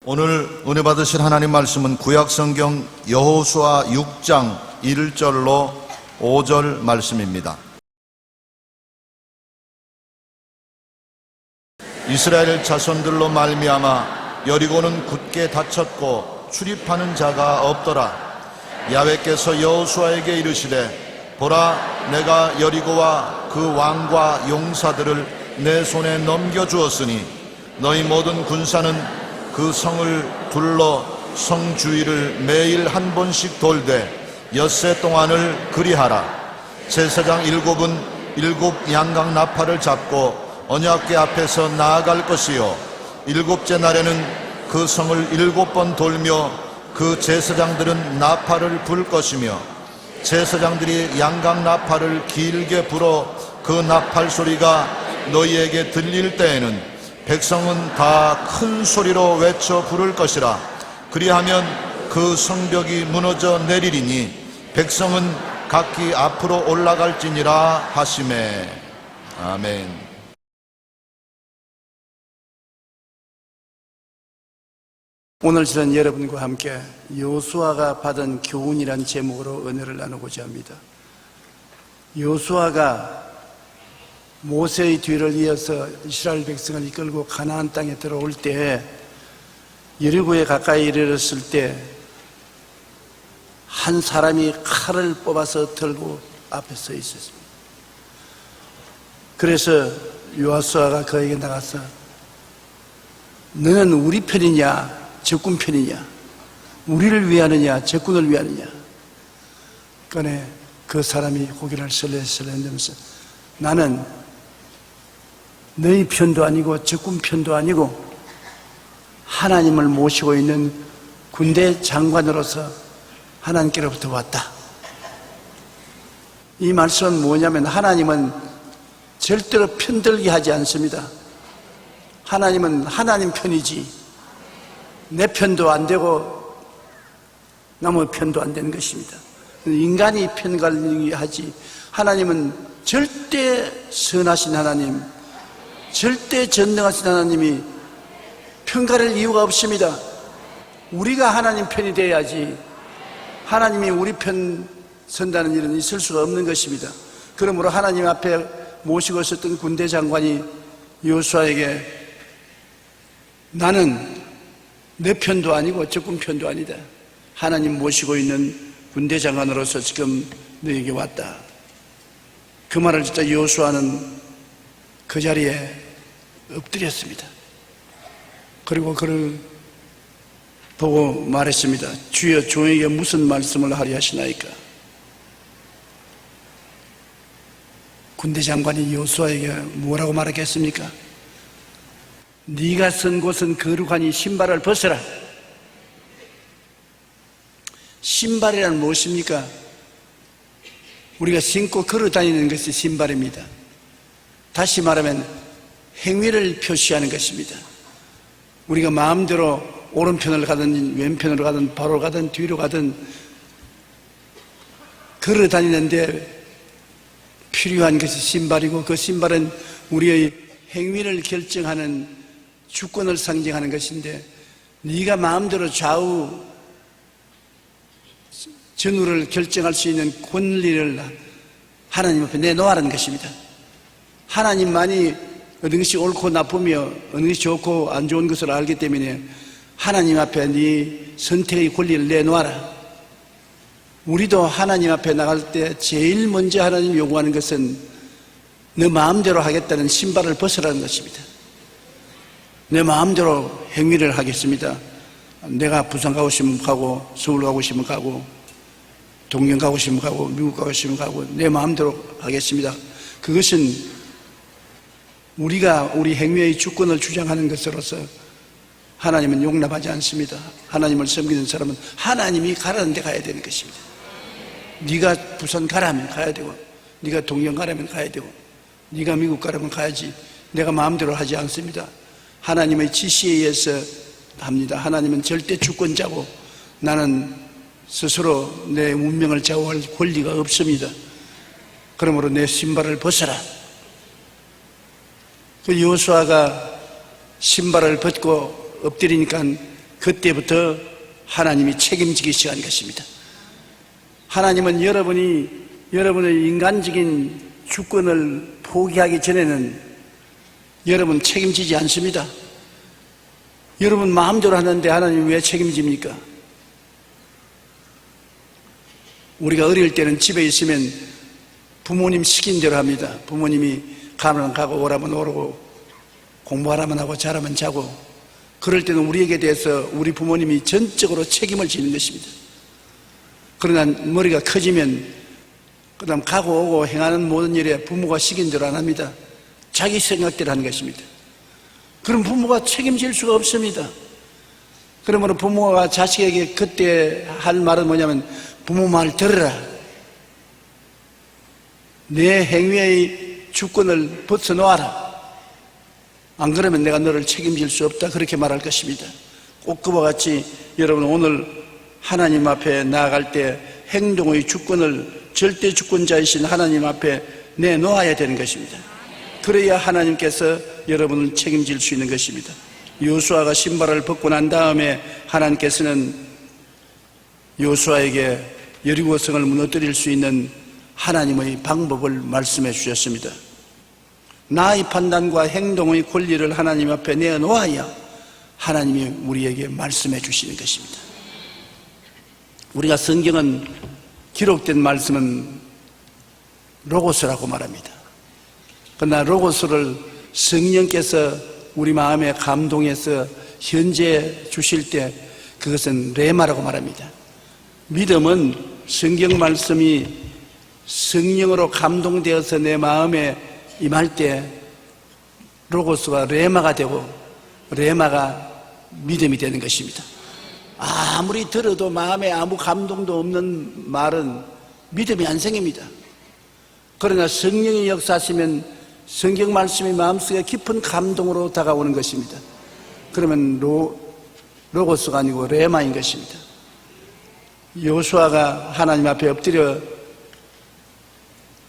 오늘 은혜 받으실 하나님 말씀은 구약성경 여호수아 6장 1절로 5절 말씀입니다. 이스라엘 자손들로 말미암아 여리고는 굳게 닫혔고 출입하는 자가 없더라. 야훼께서 여호수아에게 이르시되 보라, 내가 여리고와 그 왕과 용사들을 내 손에 넘겨주었으니 너희 모든 군사는 그 성을 둘러 성 주위를 매일 한 번씩 돌되 엿새 동안을 그리하라. 제사장 7은 7 양각 나팔을 잡고 언약궤 앞에서 나아갈 것이요 7째 날에는 그 성을 7번 돌며 그 제사장들은 나팔을 불 것이며 제사장들이 양각 나팔을 길게 불어 그 나팔 소리가 너희에게 들릴 때에는 백성은 다 큰 소리로 외쳐 부를 것이라. 그리하면 그 성벽이 무너져 내리리니 백성은 각기 앞으로 올라갈지니라 하시매. 아멘. 오늘 저는 여러분과 함께 여호수아가 받은 교훈이란 제목으로 은혜를 나누고자 합니다. 여호수아가 모세의 뒤를 이어서 이스라엘 백성을 이끌고 가나안 땅에 들어올 때 여리고에 가까이 이르렀을 때 한 사람이 칼을 뽑아서 들고 앞에 서 있었습니다. 그래서 여호수아가 그에게 나가서 너는 우리 편이냐 적군 편이냐, 우리를 위하느냐 적군을 위하느냐. 그러니 그 사람이 고개를 설레설레 흔들면서 나는 너희 편도 아니고 적군 편도 아니고 하나님을 모시고 있는 군대 장관으로서 하나님께로부터 왔다. 이 말씀은 뭐냐면 하나님은 절대로 편들게 하지 않습니다. 하나님은 하나님 편이지 내 편도 안 되고 남의 편도 안 되는 것입니다. 인간이 편가르기 하나님은 절대 선하신 하나님, 절대 전능하신 하나님이 편가를 이유가 없습니다. 우리가 하나님 편이 돼야지 하나님이 우리 편 선다는 일은 있을 수가 없는 것입니다. 그러므로 하나님 앞에 모시고 있었던 군대 장관이 여호수아에게 나는 내 편도 아니고 적군 편도 아니다. 하나님 모시고 있는 군대 장관으로서 지금 너에게 왔다. 그 말을 듣자 여호수아는 그 자리에 엎드렸습니다. 그리고 그를 보고 말했습니다. 주여, 종에게 무슨 말씀을 하려 하시나이까? 군대 장관이 여호수아에게 뭐라고 말하겠습니까? 네가 선 곳은 거룩하니 신발을 벗어라. 신발이란 무엇입니까? 우리가 신고 걸어 다니는 것이 신발입니다. 다시 말하면 행위를 표시하는 것입니다. 우리가 마음대로 오른편을 가든 왼편으로 가든 바로 가든 뒤로 가든 걸어 다니는데 필요한 것이 신발이고 그 신발은 우리의 행위를 결정하는 주권을 상징하는 것인데 네가 마음대로 좌우 전후를 결정할 수 있는 권리를 하나님 앞에 내놓으라는 것입니다. 하나님만이 어느 것이 옳고 나쁘며 어느 것이 좋고 안 좋은 것을 알기 때문에 하나님 앞에 네 선택의 권리를 내놓아라. 우리도 하나님 앞에 나갈 때 제일 먼저 하나님 요구하는 것은 내 마음대로 하겠다는 신발을 벗으라는 것입니다. 내 마음대로 행위를 하겠습니다. 내가 부산 가고 싶으면 가고 서울 가고 싶으면 가고 동경 가고 싶으면 가고 미국 가고 싶으면 가고 내 마음대로 하겠습니다. 그것은 우리가 우리 행위의 주권을 주장하는 것으로서 하나님은 용납하지 않습니다. 하나님을 섬기는 사람은 하나님이 가라는 데 가야 되는 것입니다. 네가 부산 가라면 가야 되고 네가 동경 가라면 가야 되고 네가 미국 가라면 가야지 내가 마음대로 하지 않습니다. 하나님의 지시에 의해서 합니다. 하나님은 절대 주권자고 나는 스스로 내 운명을 좌우할 권리가 없습니다. 그러므로 내 신발을 벗어라. 그 여호수아가 신발을 벗고 엎드리니까 그때부터 하나님이 책임지기 시작한 것입니다. 하나님은 여러분의 인간적인 주권을 포기하기 전에는 여러분 책임지지 않습니다. 여러분 마음대로 하는데 하나님이 왜 책임집니까? 우리가 어릴 때는 집에 있으면 부모님 시킨 대로 합니다. 부모님이 가면 가고 오라면 오르고 공부하라면 하고 자라면 자고, 그럴 때는 우리에게 대해서 우리 부모님이 전적으로 책임을 지는 것입니다. 그러나 머리가 커지면 그 다음 가고 오고 행하는 모든 일에 부모가 시킨 대로 안 합니다. 자기 생각대로 하는 것입니다. 그럼 부모가 책임질 수가 없습니다. 그러므로 부모가 자식에게 그때 할 말은 뭐냐면, 부모 말 들으라. 내 행위의 주권을 벗어놓아라. 안 그러면 내가 너를 책임질 수 없다. 그렇게 말할 것입니다. 꼭 그와 같이 여러분 오늘 하나님 앞에 나아갈 때 행동의 주권을 절대 주권자이신 하나님 앞에 내놓아야 되는 것입니다. 그래야 하나님께서 여러분을 책임질 수 있는 것입니다. 여호수아가 신발을 벗고 난 다음에 하나님께서는 여호수아에게 여리고성을 무너뜨릴 수 있는 하나님의 방법을 말씀해 주셨습니다. 나의 판단과 행동의 권리를 하나님 앞에 내놓아야 하나님이 우리에게 말씀해 주시는 것입니다. 우리가 성경은 기록된 말씀은 로고스라고 말합니다. 그러나 로고스를 성령께서 우리 마음에 감동해서 현재 주실 때 그것은 레마라고 말합니다. 믿음은 성경 말씀이 성령으로 감동되어서 내 마음에 임할 때 로고스가 레마가 되고 레마가 믿음이 되는 것입니다. 아무리 들어도 마음에 아무 감동도 없는 말은 믿음이 안 생깁니다. 그러나 성령이 역사하시면 성경 말씀이 마음속에 깊은 감동으로 다가오는 것입니다. 그러면 로고스가 아니고 레마인 것입니다. 여호수아가 하나님 앞에 엎드려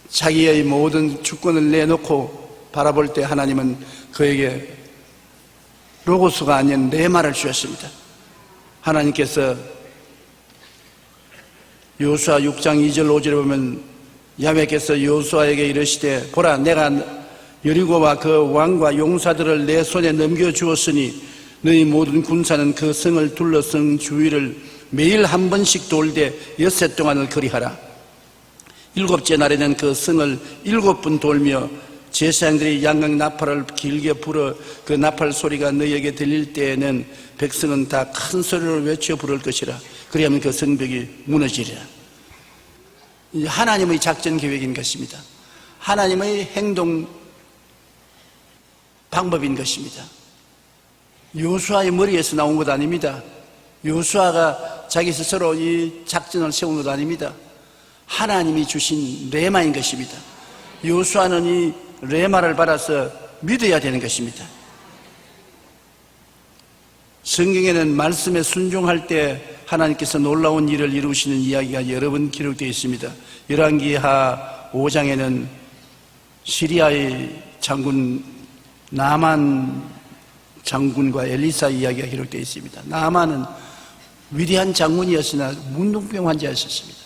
자기의 모든 주권을 내놓고 바라볼 때 하나님은 그에게 로고스가 아닌 레마를 주셨습니다. 하나님께서 여호수아 6장 2절 5절에 보면 야훼께서 여호수아에게 이르시되 보라 내가 여리고와 그 왕과 용사들을 내 손에 넘겨주었으니 너희 모든 군사는 그 성을 둘러 성 주위를 매일 한 번씩 돌되 엿새 동안을 거리하라. 일곱째 날에는 그 성을 7번 돌며 제사장들이 양각 나팔을 길게 불어 그 나팔 소리가 너희에게 들릴 때에는 백성은 다 큰 소리로 외쳐 부를 것이라. 그리하면 그 성벽이 무너지리라. 하나님의 작전 계획인 것입니다. 하나님의 행동 방법인 것입니다. 여호수아의 머리에서 나온 것 아닙니다. 여호수아가 자기 스스로 이 작전을 세운 것 아닙니다. 하나님이 주신 레마인 것입니다. 여호수아는 이 레마를 받아서 믿어야 되는 것입니다. 성경에는 말씀에 순종할 때 하나님께서 놀라운 일을 이루시는 이야기가 여러 번 기록되어 있습니다. 열왕기하 5장에는 시리아의 장군 나만 장군과 엘리사 이야기가 기록되어 있습니다. 나만은 위대한 장군이었으나 문둥병 환자였습니다.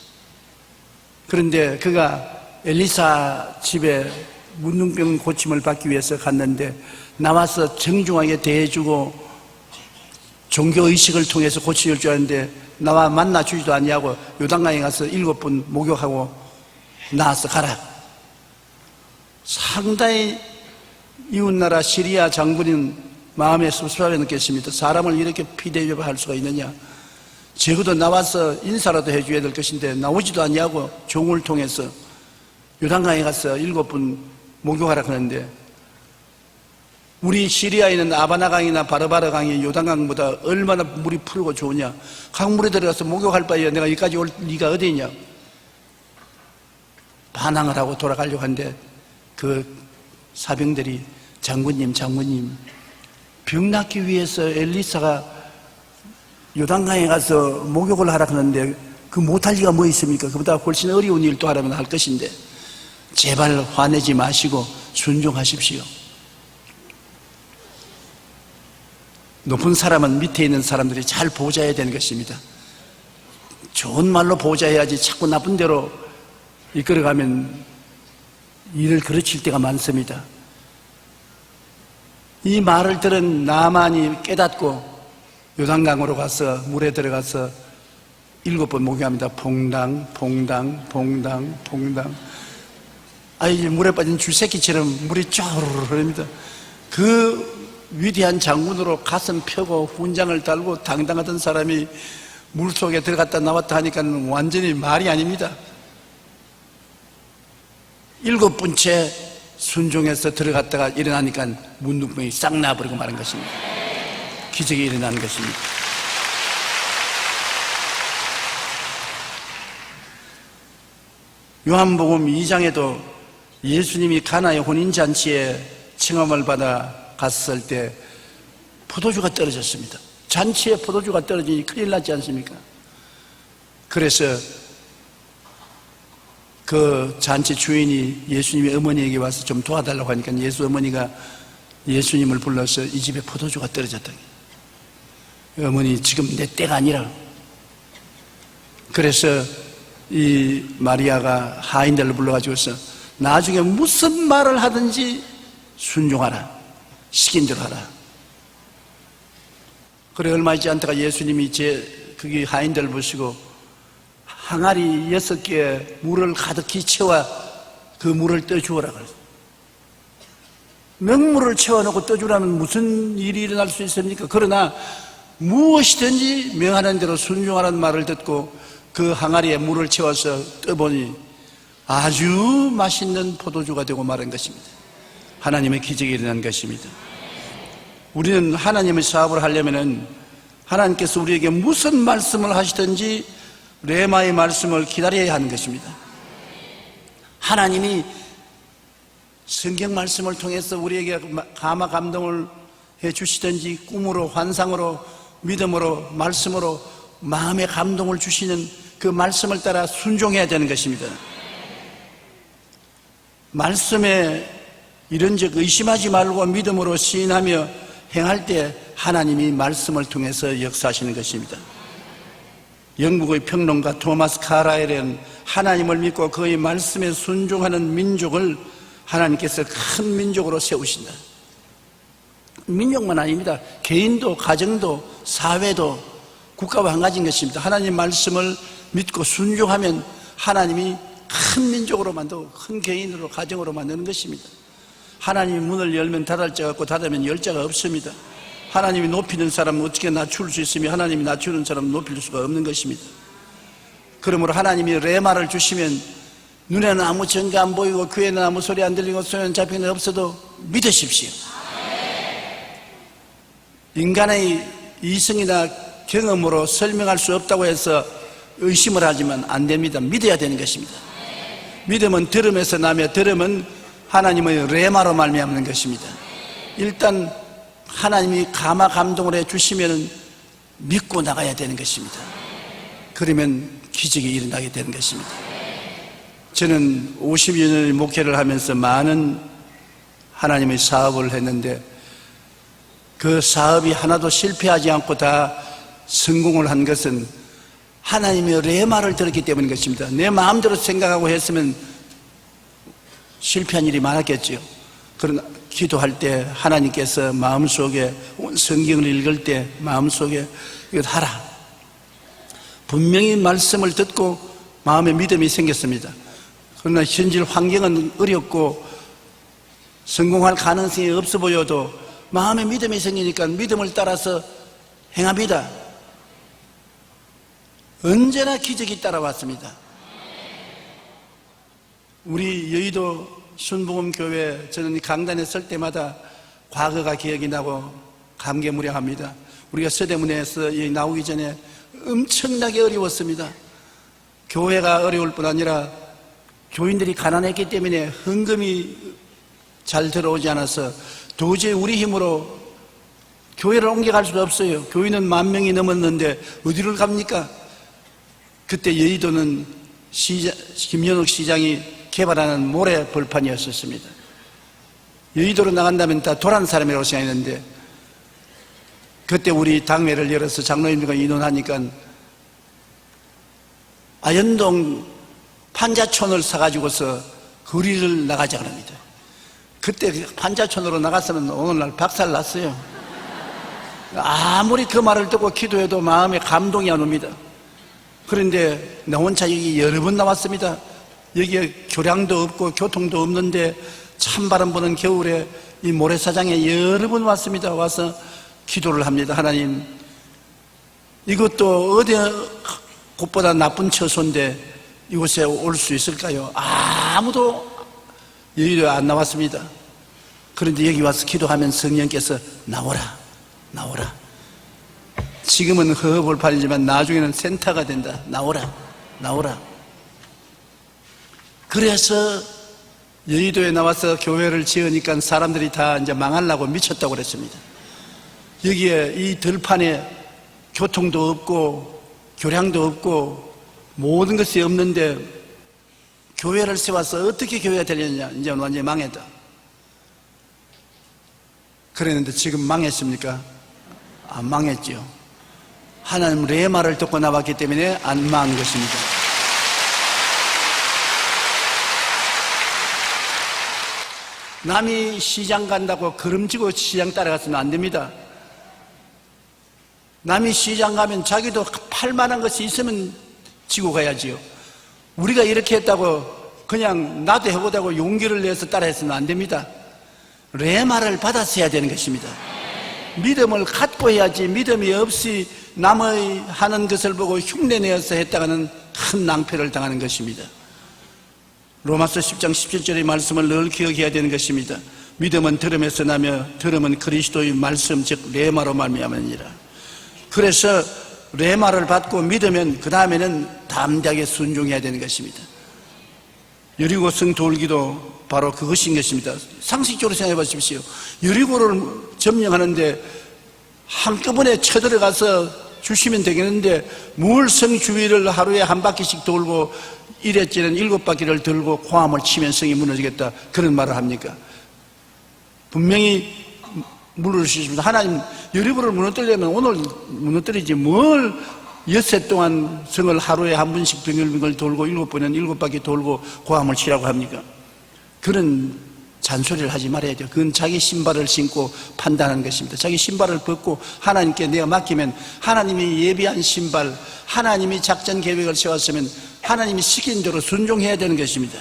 그런데 그가 엘리사 집에 문둥병 고침을 받기 위해서 갔는데 나와서 정중하게 대해주고 종교의식을 통해서 고쳐줄 줄 알았는데 나와 만나주지도 아니하고 요단강에 가서 7번 목욕하고 나와서 가라. 상당히 이웃나라 시리아 장군인 마음에 섭섭하게 느꼈습니다. 사람을 이렇게 피대접할 수가 있느냐. 적어도 나와서 인사라도 해줘야 될 것인데 나오지도 아니하고 종을 통해서 요단강에 가서 7번 목욕하라 그러는데, 우리 시리아에 있는 아바나강이나 바르바르 강이 요단강보다 얼마나 물이 푸르고 좋으냐. 강물에 들어가서 목욕할 바에 내가 여기까지 올 리가 어디 있냐. 반항을 하고 돌아가려고 하는데 그 사병들이 장군님 병 낫기 위해서 엘리사가 요단강에 가서 목욕을 하라 그러는데 그 못할 리가 뭐 있습니까? 그보다 훨씬 어려운 일도 하라면 할 것인데 제발 화내지 마시고 순종하십시오. 높은 사람은 밑에 있는 사람들이 잘 보좌해야 되는 것입니다. 좋은 말로 보좌해야지 자꾸 나쁜 대로 이끌어가면 일을 그르칠 때가 많습니다. 이 말을 들은 나만이 깨닫고 요단강으로 가서 물에 들어가서 7번 목욕합니다. 봉당, 봉당, 봉당, 봉당. 이제 물에 빠진 쥐새끼처럼 물이 쪼르르 흐릅니다. 그 위대한 장군으로 가슴 펴고 훈장을 달고 당당하던 사람이 물속에 들어갔다 나왔다 하니까 완전히 말이 아닙니다. 7번째 순종해서 들어갔다가 일어나니까 문둥병이 싹 나버리고 마는 것입니다. 기적이 일어나는 것입니다. 요한복음 2장에도 예수님이 가나의 혼인잔치에 청함을 받아 갔을 때 포도주가 떨어졌습니다. 잔치에 포도주가 떨어지니 큰일 났지 않습니까? 그래서 그 잔치 주인이 예수님의 어머니에게 와서 좀 도와달라고 하니까 예수 어머니가 예수님을 불러서 이 집에 포도주가 떨어졌다. 어머니 지금 내 때가 아니라. 그래서 이 마리아가 하인들을 불러가지고서 나중에 무슨 말을 하든지 순종하라, 시킨 대로 하라. 그래 얼마 있지 않다가 예수님이 그게 하인들을 보시고 항아리 6개에 물을 가득히 채워 그 물을 떠주어라 그랬어요. 맹물을 채워놓고 떠주라면 무슨 일이 일어날 수 있습니까? 그러나 무엇이든지 명하는 대로 순종하라는 말을 듣고 그 항아리에 물을 채워서 떠보니 아주 맛있는 포도주가 되고 말한 것입니다. 하나님의 기적이 일어난 것입니다. 우리는 하나님의 사업을 하려면 하나님께서 우리에게 무슨 말씀을 하시든지 레마의 말씀을 기다려야 하는 것입니다. 하나님이 성경 말씀을 통해서 우리에게 감화 감동을 해 주시든지 꿈으로 환상으로 믿음으로 말씀으로 마음의 감동을 주시는 그 말씀을 따라 순종해야 되는 것입니다. 말씀에 이런즉 의심하지 말고 믿음으로 시인하며 행할 때 하나님이 말씀을 통해서 역사하시는 것입니다. 영국의 평론가 토마스 카라일은 하나님을 믿고 그의 말씀에 순종하는 민족을 하나님께서 큰 민족으로 세우신다. 민족만 아닙니다. 개인도 가정도 사회도 국가와 한 가지인 것입니다. 하나님 말씀을 믿고 순종하면 하나님이 큰 민족으로 만들고 큰 개인으로 가정으로 만드는 것입니다. 하나님이 문을 열면 닫을 자가 없고 닫으면 열 자가 없습니다. 하나님이 높이는 사람은 어떻게 낮출 수 있으며 하나님이 낮추는 사람은 높일 수가 없는 것입니다. 그러므로 하나님이 레마를 주시면 눈에는 아무 증거 안 보이고 귀에는 아무 소리 안 들리고 손에는 잡히는 없어도 믿으십시오. 인간의 이성이나 경험으로 설명할 수 없다고 해서 의심을 하지만 안 됩니다. 믿어야 되는 것입니다. 믿음은 들음에서 나며 들음은 하나님의 레마로 말미암는 것입니다. 일단 하나님이 감화 감동을 해주시면 믿고 나가야 되는 것입니다. 그러면 기적이 일어나게 되는 것입니다. 저는 50여 년의 목회를 하면서 많은 하나님의 사업을 했는데 그 사업이 하나도 실패하지 않고 다 성공을 한 것은 하나님의 레마를 들었기 때문인 것입니다. 내 마음대로 생각하고 했으면 실패한 일이 많았겠지요. 그러나 기도할 때 하나님께서 마음속에 성경을 읽을 때 마음속에 이거 하라. 분명히 말씀을 듣고 마음에 믿음이 생겼습니다. 그러나 현실 환경은 어렵고 성공할 가능성이 없어 보여도 마음에 믿음이 생기니까 믿음을 따라서 행합니다. 언제나 기적이 따라왔습니다. 우리 여의도 순복음교회 저는 강단에 설 때마다 과거가 기억이 나고 감개무량합니다. 우리가 서대문에서 여기 나오기 전에 엄청나게 어려웠습니다. 교회가 어려울 뿐 아니라 교인들이 가난했기 때문에 헌금이 잘 들어오지 않아서 도저히 우리 힘으로 교회를 옮겨갈 수가 없어요. 교인은 10,000명이 넘었는데 어디를 갑니까? 그때 여의도는 김연욱 시장이 개발하는 모래 벌판이었었습니다. 여의도로 나간다면 다 도란 사람이라고 생각했는데 그때 우리 당회를 열어서 장로님들과 의논하니까 아현동 판자촌을 사가지고서 거리를 나가자 그럽니다. 그때 판자촌으로 나갔으면 오늘날 박살 났어요. 아무리 그 말을 듣고 기도해도 마음에 감동이 안 옵니다. 그런데 나 혼자 여기 여러 번 나왔습니다. 여기에 교량도 없고 교통도 없는데 찬바람 부는 겨울에 이 모래사장에 여러 번 왔습니다. 와서 기도를 합니다. 하나님, 이것도 어디 곳보다 나쁜 처소인데 이곳에 올 수 있을까요? 아무도 여기도 안 나왔습니다. 그런데 여기 와서 기도하면 성령께서 나오라, 나오라. 지금은 허허벌판이지만 나중에는 센터가 된다. 나오라, 나오라. 그래서 여의도에 나와서 교회를 지으니까 사람들이 다 이제 망하려고 미쳤다고 그랬습니다. 여기에 이 들판에 교통도 없고 교량도 없고 모든 것이 없는데 교회를 세워서 어떻게 교회가 되려냐. 이제 완전히 망했다. 그랬는데 지금 망했습니까? 안 망했지요. 하나님 레마를 듣고 나왔기 때문에 안 망한 것입니다. 남이 시장 간다고 걸음지고 시장 따라가서는 안 됩니다. 남이 시장 가면 자기도 팔 만한 것이 있으면 지고 가야지요. 우리가 이렇게 했다고 그냥 나도 해보자고 용기를 내서 따라해서는 안 됩니다. 레마를 받아서 해야 되는 것입니다. 믿음을 갖고 해야지. 믿음이 없이 남의 하는 것을 보고 흉내내어서 했다가는 큰 낭패를 당하는 것입니다. 로마서 10장 17절의 말씀을 늘 기억해야 되는 것입니다. 믿음은 들음에서 나며 들음은 그리스도의 말씀 즉 레마로 말미암으니라. 그래서 레마를 받고 믿으면 그 다음에는 담대하게 순종해야 되는 것입니다. 여리고 성 돌기도 바로 그것인 것입니다. 상식적으로 생각해 보십시오. 여리고를 점령하는데 한꺼번에 쳐들어가서 주시면 되겠는데 뭘 성 주위를 하루에 한 바퀴씩 돌고 이랬지는 7바퀴를 들고 고함을 치면 성이 무너지겠다 그런 말을 합니까? 분명히 물으십니다. 하나님 여리고를 무너뜨리려면 오늘 무너뜨리지 뭘 엿새 동안 성을 하루에 한 번씩 빙글빙글 돌고 7번은 7바퀴 돌고 고함을 치라고 합니까? 그런 잔소리를 하지 말아야 돼요. 그건 자기 신발을 신고 판단하는 것입니다. 자기 신발을 벗고 하나님께 내가 맡기면 하나님이 예비한 신발, 하나님이 작전 계획을 세웠으면 하나님이 시킨 대로 순종해야 되는 것입니다.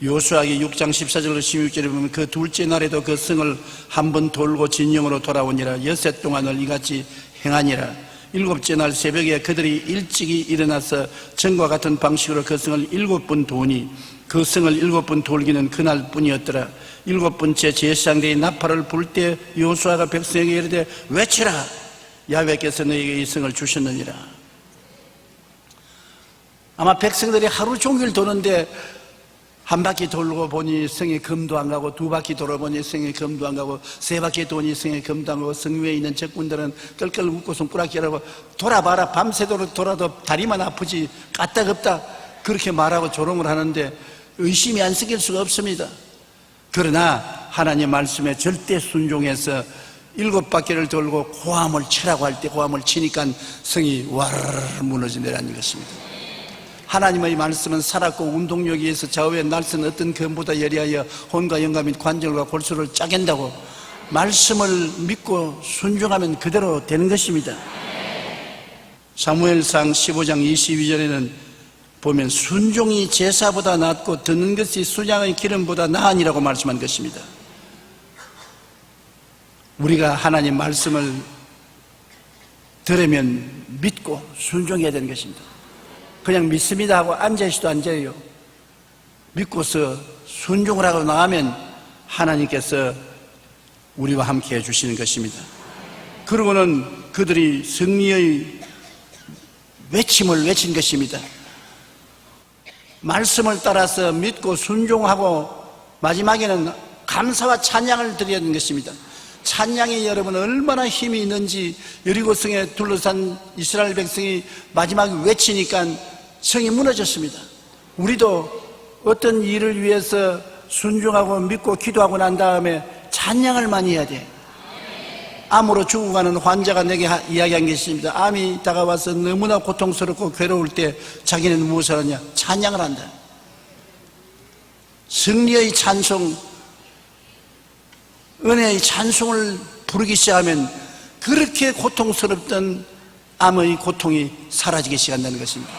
요수아기 6장 14절로 16절에 보면 그 둘째 날에도 그 성을 한 번 돌고 진영으로 돌아오니라. 엿새 동안을 이같이 행하니라. 7째 날 새벽에 그들이 일찍이 일어나서 전과 같은 방식으로 그 성을 7번 도니 그 성을 7번 돌기는 그날 뿐이었더라. 7번째 제사장들이 나팔을 불 때 요수아가 백성에게 이르되 외치라. 야훼께서 너에게 이 성을 주셨느니라. 아마 백성들이 하루 종일 도는데 한 바퀴 돌고 보니 성에 검도 안 가고, 두 바퀴 돌아보니 성에 검도 안 가고, 세 바퀴 도니 성에 검도 안 가고, 성 위에 있는 적군들은 끌끌 웃고 손가락질하고 돌아봐라. 밤새도록 돌아도 다리만 아프지 까딱없다 그렇게 말하고 조롱을 하는데 의심이 안 생길 수가 없습니다. 그러나 하나님 말씀에 절대 순종해서 7바퀴를 돌고 고함을 치라고 할 때 고함을 치니까 성이 와르르 무너지더라는 것입니다. 하나님의 말씀은 살았고 운동력에 의해서 좌우의 날선 어떤 검보다 예리하여 혼과 영과 및 관절과 골수를 짜겐다고 말씀을 믿고 순종하면 그대로 되는 것입니다. 사무엘상 15장 22절에는 보면 순종이 제사보다 낫고 듣는 것이 수양의 기름보다 나으니라고 말씀한 것입니다. 우리가 하나님 말씀을 들으면 믿고 순종해야 되는 것입니다. 그냥 믿습니다 하고 앉아있어도 앉아요. 믿고서 순종을 하고 나가면 하나님께서 우리와 함께 해주시는 것입니다. 그러고는 그들이 승리의 외침을 외친 것입니다. 말씀을 따라서 믿고 순종하고 마지막에는 감사와 찬양을 드려야 하는 것입니다. 찬양이 여러분 얼마나 힘이 있는지 여리고성에 둘러싼 이스라엘 백성이 마지막에 외치니까 성이 무너졌습니다. 우리도 어떤 일을 위해서 순종하고 믿고 기도하고 난 다음에 찬양을 많이 해야 돼. 암으로 죽어가는 환자가 내게 이야기한 것입니다. 암이 다가와서 너무나 고통스럽고 괴로울 때 자기는 무엇을 하냐? 찬양을 한다. 승리의 찬송, 은혜의 찬송을 부르기 시작하면 그렇게 고통스럽던 암의 고통이 사라지기 시작한다는 것입니다.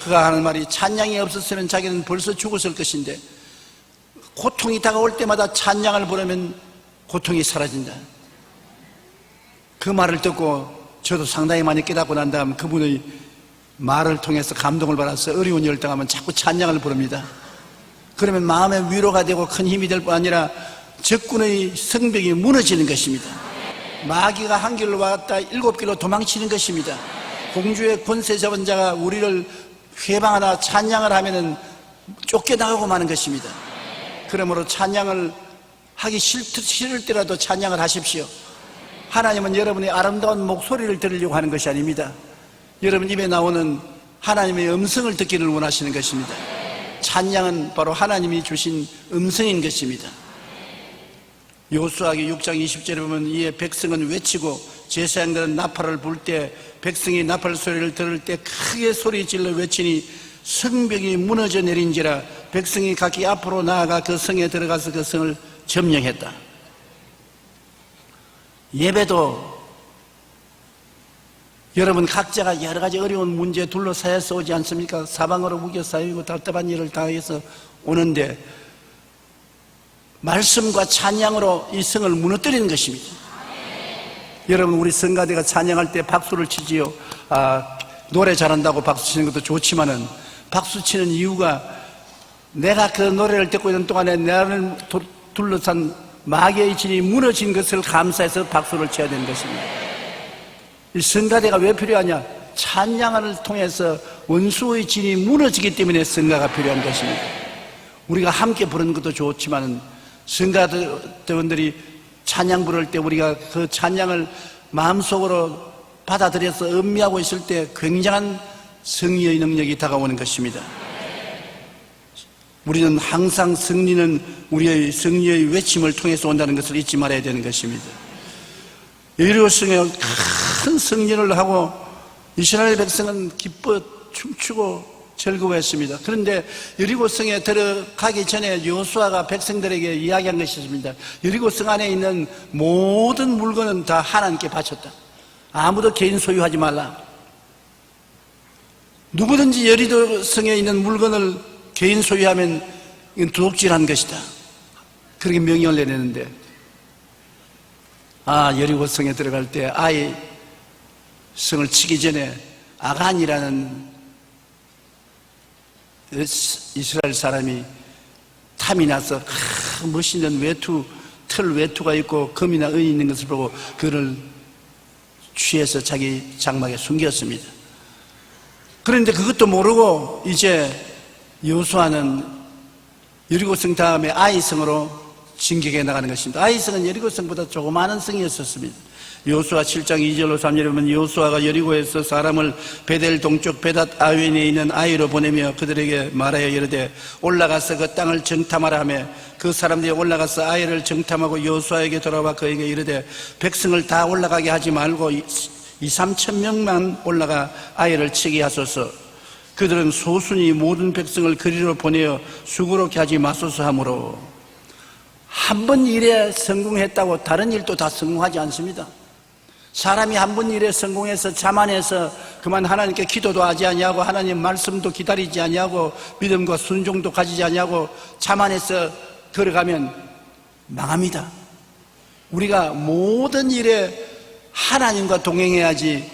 그가 하는 말이 찬양이 없었으면 자기는 벌써 죽었을 것인데 고통이 다가올 때마다 찬양을 부르면 고통이 사라진다. 그 말을 듣고 저도 상당히 많이 깨닫고 난 다음 그분의 말을 통해서 감동을 받아서 어려운 일을 당하면 자꾸 찬양을 부릅니다. 그러면 마음의 위로가 되고 큰 힘이 될 뿐 아니라 적군의 성벽이 무너지는 것입니다. 마귀가 한 길로 왔다 7길로 도망치는 것입니다. 공주의 권세 잡은 자가 우리를 회방하나 찬양을 하면은 쫓겨나가고 마는 것입니다. 그러므로 찬양을 하기 싫을 때라도 찬양을 하십시오. 하나님은 여러분의 아름다운 목소리를 들으려고 하는 것이 아닙니다. 여러분 입에 나오는 하나님의 음성을 듣기를 원하시는 것입니다. 찬양은 바로 하나님이 주신 음성인 것입니다. 여호수아기 6장 20절에 보면 이에 백성은 외치고 제사장들은 나팔을 불 때 백성이 나팔 소리를 들을 때 크게 소리질러 외치니 성벽이 무너져 내린지라 백성이 각기 앞으로 나아가 그 성에 들어가서 그 성을 점령했다. 예배도 여러분 각자가 여러 가지 어려운 문제에 둘러싸여서 오지 않습니까? 사방으로 무겨 쌓이고 답답한 일을 당해서 오는데 말씀과 찬양으로 이 성을 무너뜨리는 것입니다. 여러분 우리 성가대가 찬양할 때 박수를 치지요. 노래 잘한다고 박수 치는 것도 좋지만은 박수 치는 이유가 내가 그 노래를 듣고 있는 동안에 나를 둘러싼 마귀의 진이 무너진 것을 감사해서 박수를 쳐야 되는 것입니다. 이 성가대가 왜 필요하냐? 찬양을 통해서 원수의 진이 무너지기 때문에 성가가 필요한 것입니다. 우리가 함께 부르는 것도 좋지만 성가대원들이 찬양 부를 때 우리가 그 찬양을 마음속으로 받아들여서 음미하고 있을 때 굉장한 승리의 능력이 다가오는 것입니다. 우리는 항상 승리는 우리의 승리의 외침을 통해서 온다는 것을 잊지 말아야 되는 것입니다. 여리고성에 큰 승리를 하고 이스라엘 백성은 기뻐 춤추고 즐거워했습니다. 그런데 여리고성에 들어가기 전에 여호수아가 백성들에게 이야기한 것이 있습니다. 여리고성 안에 있는 모든 물건은 다 하나님께 바쳤다. 아무도 개인 소유하지 말라. 누구든지 여리고성에 있는 물건을 개인 소유하면 이건 도둑질한 것이다. 그렇게 명령을 내렸는데 여리고성에 들어갈 때 아이 성을 치기 전에 아간이라는 이스라엘 사람이 탐이 나서 멋있는 털 외투가 있고 금이나 은이 있는 것을 보고 그를 취해서 자기 장막에 숨겼습니다. 그런데 그것도 모르고 이제 여호수아는 여리고성 다음에 아이성으로 진격해 나가는 것입니다. 아이성은 여리고성보다 조그마한 성이었습니다. 여호수아 7장 2절로 3절에 보면 여호수아가 여리고에서 사람을 베델 동쪽 베닷 아웬에 있는 아이로 보내며 그들에게 말하여 이르되 올라가서 그 땅을 정탐하라 하며 그 사람들이 올라가서 아이를 정탐하고 여호수아에게 돌아와 그에게 이르되 백성을 다 올라가게 하지 말고 2-3천 명만 올라가 아이를 치게 하소서. 그들은 소순이 모든 백성을 그리로 보내어 수고롭게 하지 마소서 하므로 한 번 일에 성공했다고 다른 일도 다 성공하지 않습니다. 사람이 한 번 일에 성공해서 자만해서 그만 하나님께 기도도 하지 아니하고 하나님 말씀도 기다리지 아니하고 믿음과 순종도 가지지 아니하고 자만해서 걸어가면 망합니다. 우리가 모든 일에 하나님과 동행해야지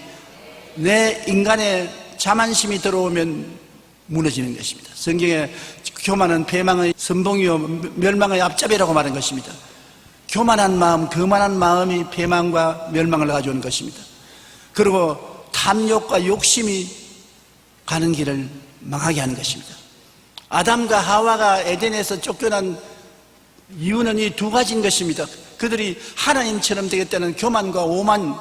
내 인간의 자만심이 들어오면 무너지는 것입니다. 성경에 교만은 패망의 선봉이요 멸망의 앞잡이라고 말한 것입니다. 교만한 마음, 거만한 마음이 패망과 멸망을 가져오는 것입니다. 그리고 탐욕과 욕심이 가는 길을 망하게 하는 것입니다. 아담과 하와가 에덴에서 쫓겨난 이유는 이 두 가지인 것입니다. 그들이 하나님처럼 되겠다는 교만과 오만,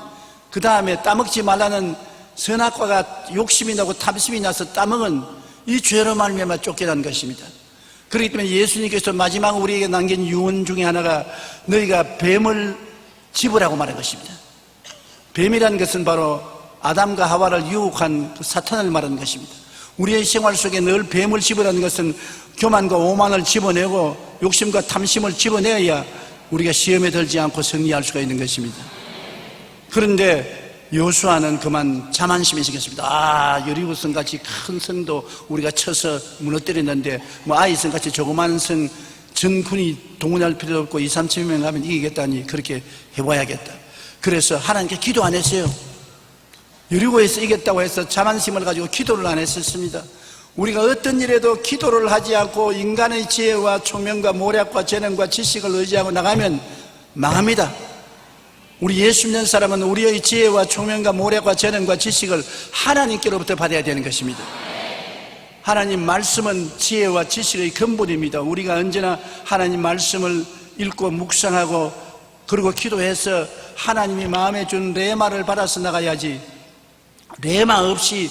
그 다음에 따먹지 말라는 선악과가 욕심이 나고 탐심이 나서 따먹은 이 죄로 말미암아 쫓겨난 것입니다. 그렇기 때문에 예수님께서 마지막 우리에게 남긴 유언 중에 하나가 너희가 뱀을 집으라고 말한 것입니다. 뱀이라는 것은 바로 아담과 하와를 유혹한 그 사탄을 말하는 것입니다. 우리의 생활 속에 늘 뱀을 집어라는 것은 교만과 오만을 집어내고 욕심과 탐심을 집어내야 우리가 시험에 들지 않고 승리할 수가 있는 것입니다. 그런데 여호수아는 그만 자만심이 생겼습니다. 여리고성 같이 큰 성도 우리가 쳐서 무너뜨렸는데 아이성 같이 조그마한 성 전군이 동원할 필요도 없고 2, 3천명 가면 이기겠다니 그렇게 해봐야겠다. 그래서 하나님께 기도 안 했어요. 여리고에서 이겼다고 해서 자만심을 가지고 기도를 안 했었습니다. 우리가 어떤 일에도 기도를 하지 않고 인간의 지혜와 총명과 모략과 재능과 지식을 의지하고 나가면 망합니다. 우리 예수 믿는 사람은 우리의 지혜와 총명과 모략과 재능과 지식을 하나님께로부터 받아야 되는 것입니다. 하나님 말씀은 지혜와 지식의 근본입니다. 우리가 언제나 하나님 말씀을 읽고 묵상하고 그리고 기도해서 하나님이 마음에 준 레마를 받아서 나가야지, 레마 없이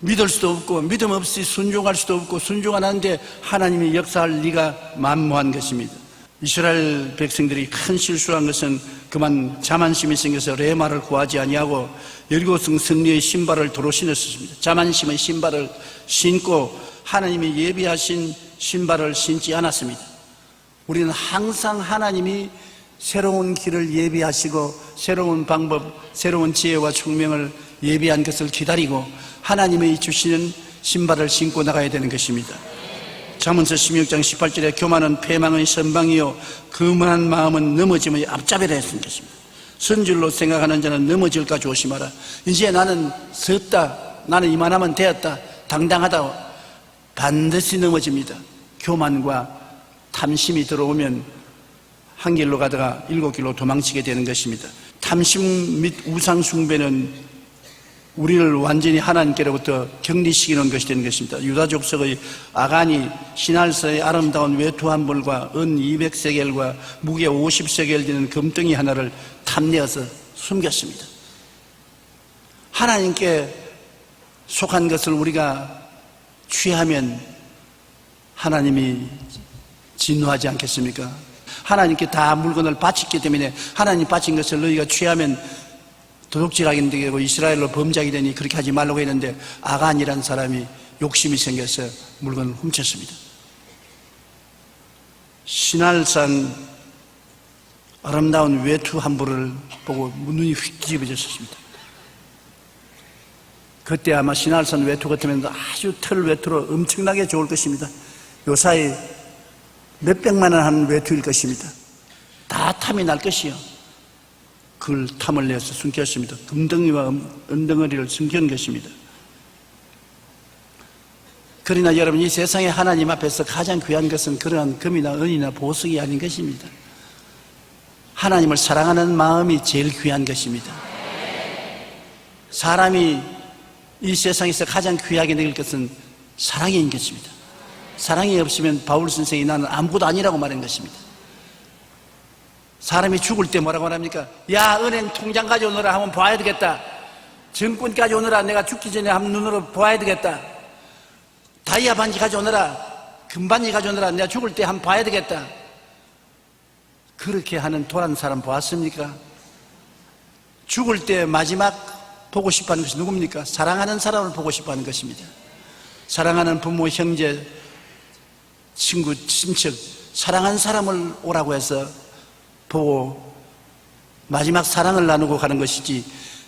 믿을 수도 없고 믿음 없이 순종할 수도 없고 순종 안 하는데 하나님이 역사할 리가 만무한 것입니다. 이스라엘 백성들이 큰 실수한 것은 그만 자만심이 생겨서 레마를 구하지 아니하고 여리고성 승리의 신발을 도로 신었습니다. 자만심의 신발을 신고 하나님이 예비하신 신발을 신지 않았습니다. 우리는 항상 하나님이 새로운 길을 예비하시고 새로운 방법, 새로운 지혜와 총명을 예비한 것을 기다리고 하나님의 주시는 신발을 신고 나가야 되는 것입니다. 잠언서 16장 18절에 교만은 패망의 선방이요 거만한 마음은 넘어짐의 앞잡이라 했던 것입니다. 선줄로 생각하는 자는 넘어질까 조심하라. 이제 나는 섰다, 나는 이만하면 되었다, 당당하다, 반드시 넘어집니다. 교만과 탐심이 들어오면 한 길로 가다가 7길로 도망치게 되는 것입니다. 탐심 및 우상 숭배는 우리를 완전히 하나님께로부터 격리시키는 것이 되는 것입니다. 유다 족속의 아간이 신할사의 아름다운 외투 한 벌과 은 200세겔과 무게 50세겔 되는 금덩이 하나를 탐내어서 숨겼습니다. 하나님께 속한 것을 우리가 취하면 하나님이 진노하지 않겠습니까? 하나님께 다 물건을 바쳤기 때문에 하나님 바친 것을 너희가 취하면 도둑질하게 되고 이스라엘로 범죄하게 되니 그렇게 하지 말라고 했는데 아간이라는 사람이 욕심이 생겨서 물건을 훔쳤습니다. 신할산 아름다운 외투 한 벌을 보고 눈이 휙 뒤집어졌습니다. 그때 아마 신할산 외투 같으면 아주 털 외투로 엄청나게 좋을 것입니다. 요사이 몇백만 원 하는 외투일 것입니다. 다 탐이 날 것이요. 그걸 탐을 내서 숨겼습니다. 금덩이와 은덩어리를 숨긴 것입니다. 그러나 여러분, 이 세상에 하나님 앞에서 가장 귀한 것은 그러한 금이나 은이나 보석이 아닌 것입니다. 하나님을 사랑하는 마음이 제일 귀한 것입니다. 사람이 이 세상에서 가장 귀하게 느낄 것은 사랑인 것입니다. 사랑이 없으면 바울 선생이 나는 아무것도 아니라고 말한 것입니다. 사람이 죽을 때 뭐라고 말합니까? 야, 은행 통장 가져오너라 하면 봐야 되겠다. 정권 가져오너라, 내가 죽기 전에 한번 눈으로 봐야 되겠다. 다이아 반지 가져오너라, 금반지 가져오너라, 내가 죽을 때 한번 봐야 되겠다. 그렇게 하는 도란 사람 보았습니까? 죽을 때 마지막 보고 싶어하는 것이 누굽니까? 사랑하는 사람을 보고 싶어하는 것입니다. 사랑하는 부모, 형제, 친구, 친척, 사랑하는 사람을 오라고 해서 보고 마지막 사랑을 나누고 가는 것이지,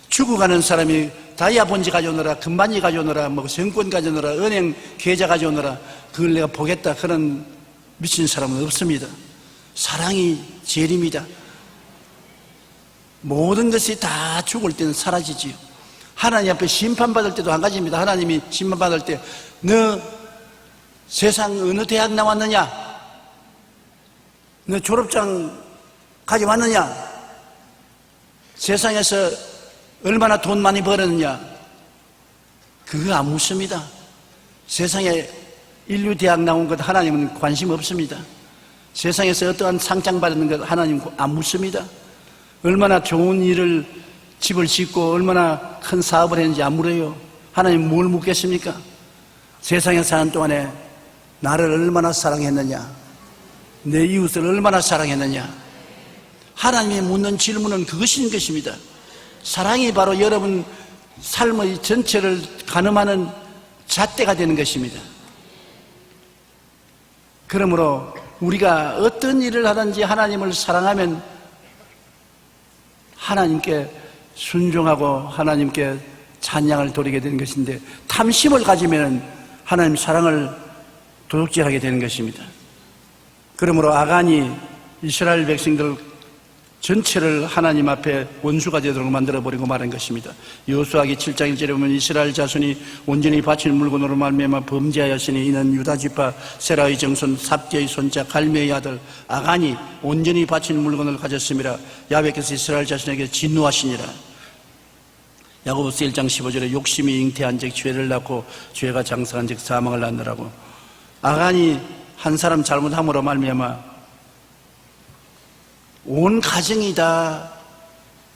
죽어가는 사람이 다이아 본지 가져오너라, 금반지 가져오너라, 뭐 정권 가져오너라, 은행 계좌 가져오너라, 그걸 내가 보겠다, 그런 미친 사람은 없습니다. 사랑이 제일입니다. 모든 것이 다 죽을 때는 사라지지요. 하나님 앞에 심판받을 때도 한 가지입니다. 하나님이 심판받을 때 너 세상 어느 대학 나왔느냐? 너 졸업장 가져왔느냐? 세상에서 얼마나 돈 많이 벌었느냐? 그거 안 묻습니다. 세상에 인류 대학 나온 것 하나님은 관심 없습니다. 세상에서 어떠한 상장 받는 것 하나님 안 묻습니다. 얼마나 좋은 일을 집을 짓고 얼마나 큰 사업을 했는지 안 물어요. 하나님 뭘 묻겠습니까? 세상에 사는 동안에 나를 얼마나 사랑했느냐, 내 이웃을 얼마나 사랑했느냐, 하나님이 묻는 질문은 그것인 것입니다. 사랑이 바로 여러분 삶의 전체를 가늠하는 잣대가 되는 것입니다. 그러므로 우리가 어떤 일을 하든지 하나님을 사랑하면 하나님께 순종하고 하나님께 찬양을 돌리게 되는 것인데, 탐심을 가지면 하나님 사랑을 도둑질하게 되는 것입니다. 그러므로 아간이 이스라엘 백성들 전체를 하나님 앞에 원수가 되도록 만들어버리고 말한 것입니다. 여호수아기 7장 1절에 보면 이스라엘 자손이 온전히 바친 물건으로 말미암아 범죄하였으니 이는 유다 지파 세라의 정손 삽디의 손자 갈미의 아들 아간이 온전히 바친 물건을 가졌음이라. 야훼께서 이스라엘 자손에게 진노하시니라. 야고보서 1장 15절에 욕심이 잉태한 즉 죄를 낳고 죄가 장성한 즉 사망을 낳느라고. 아간이 한 사람 잘못함으로 말미암아 온 가정이 다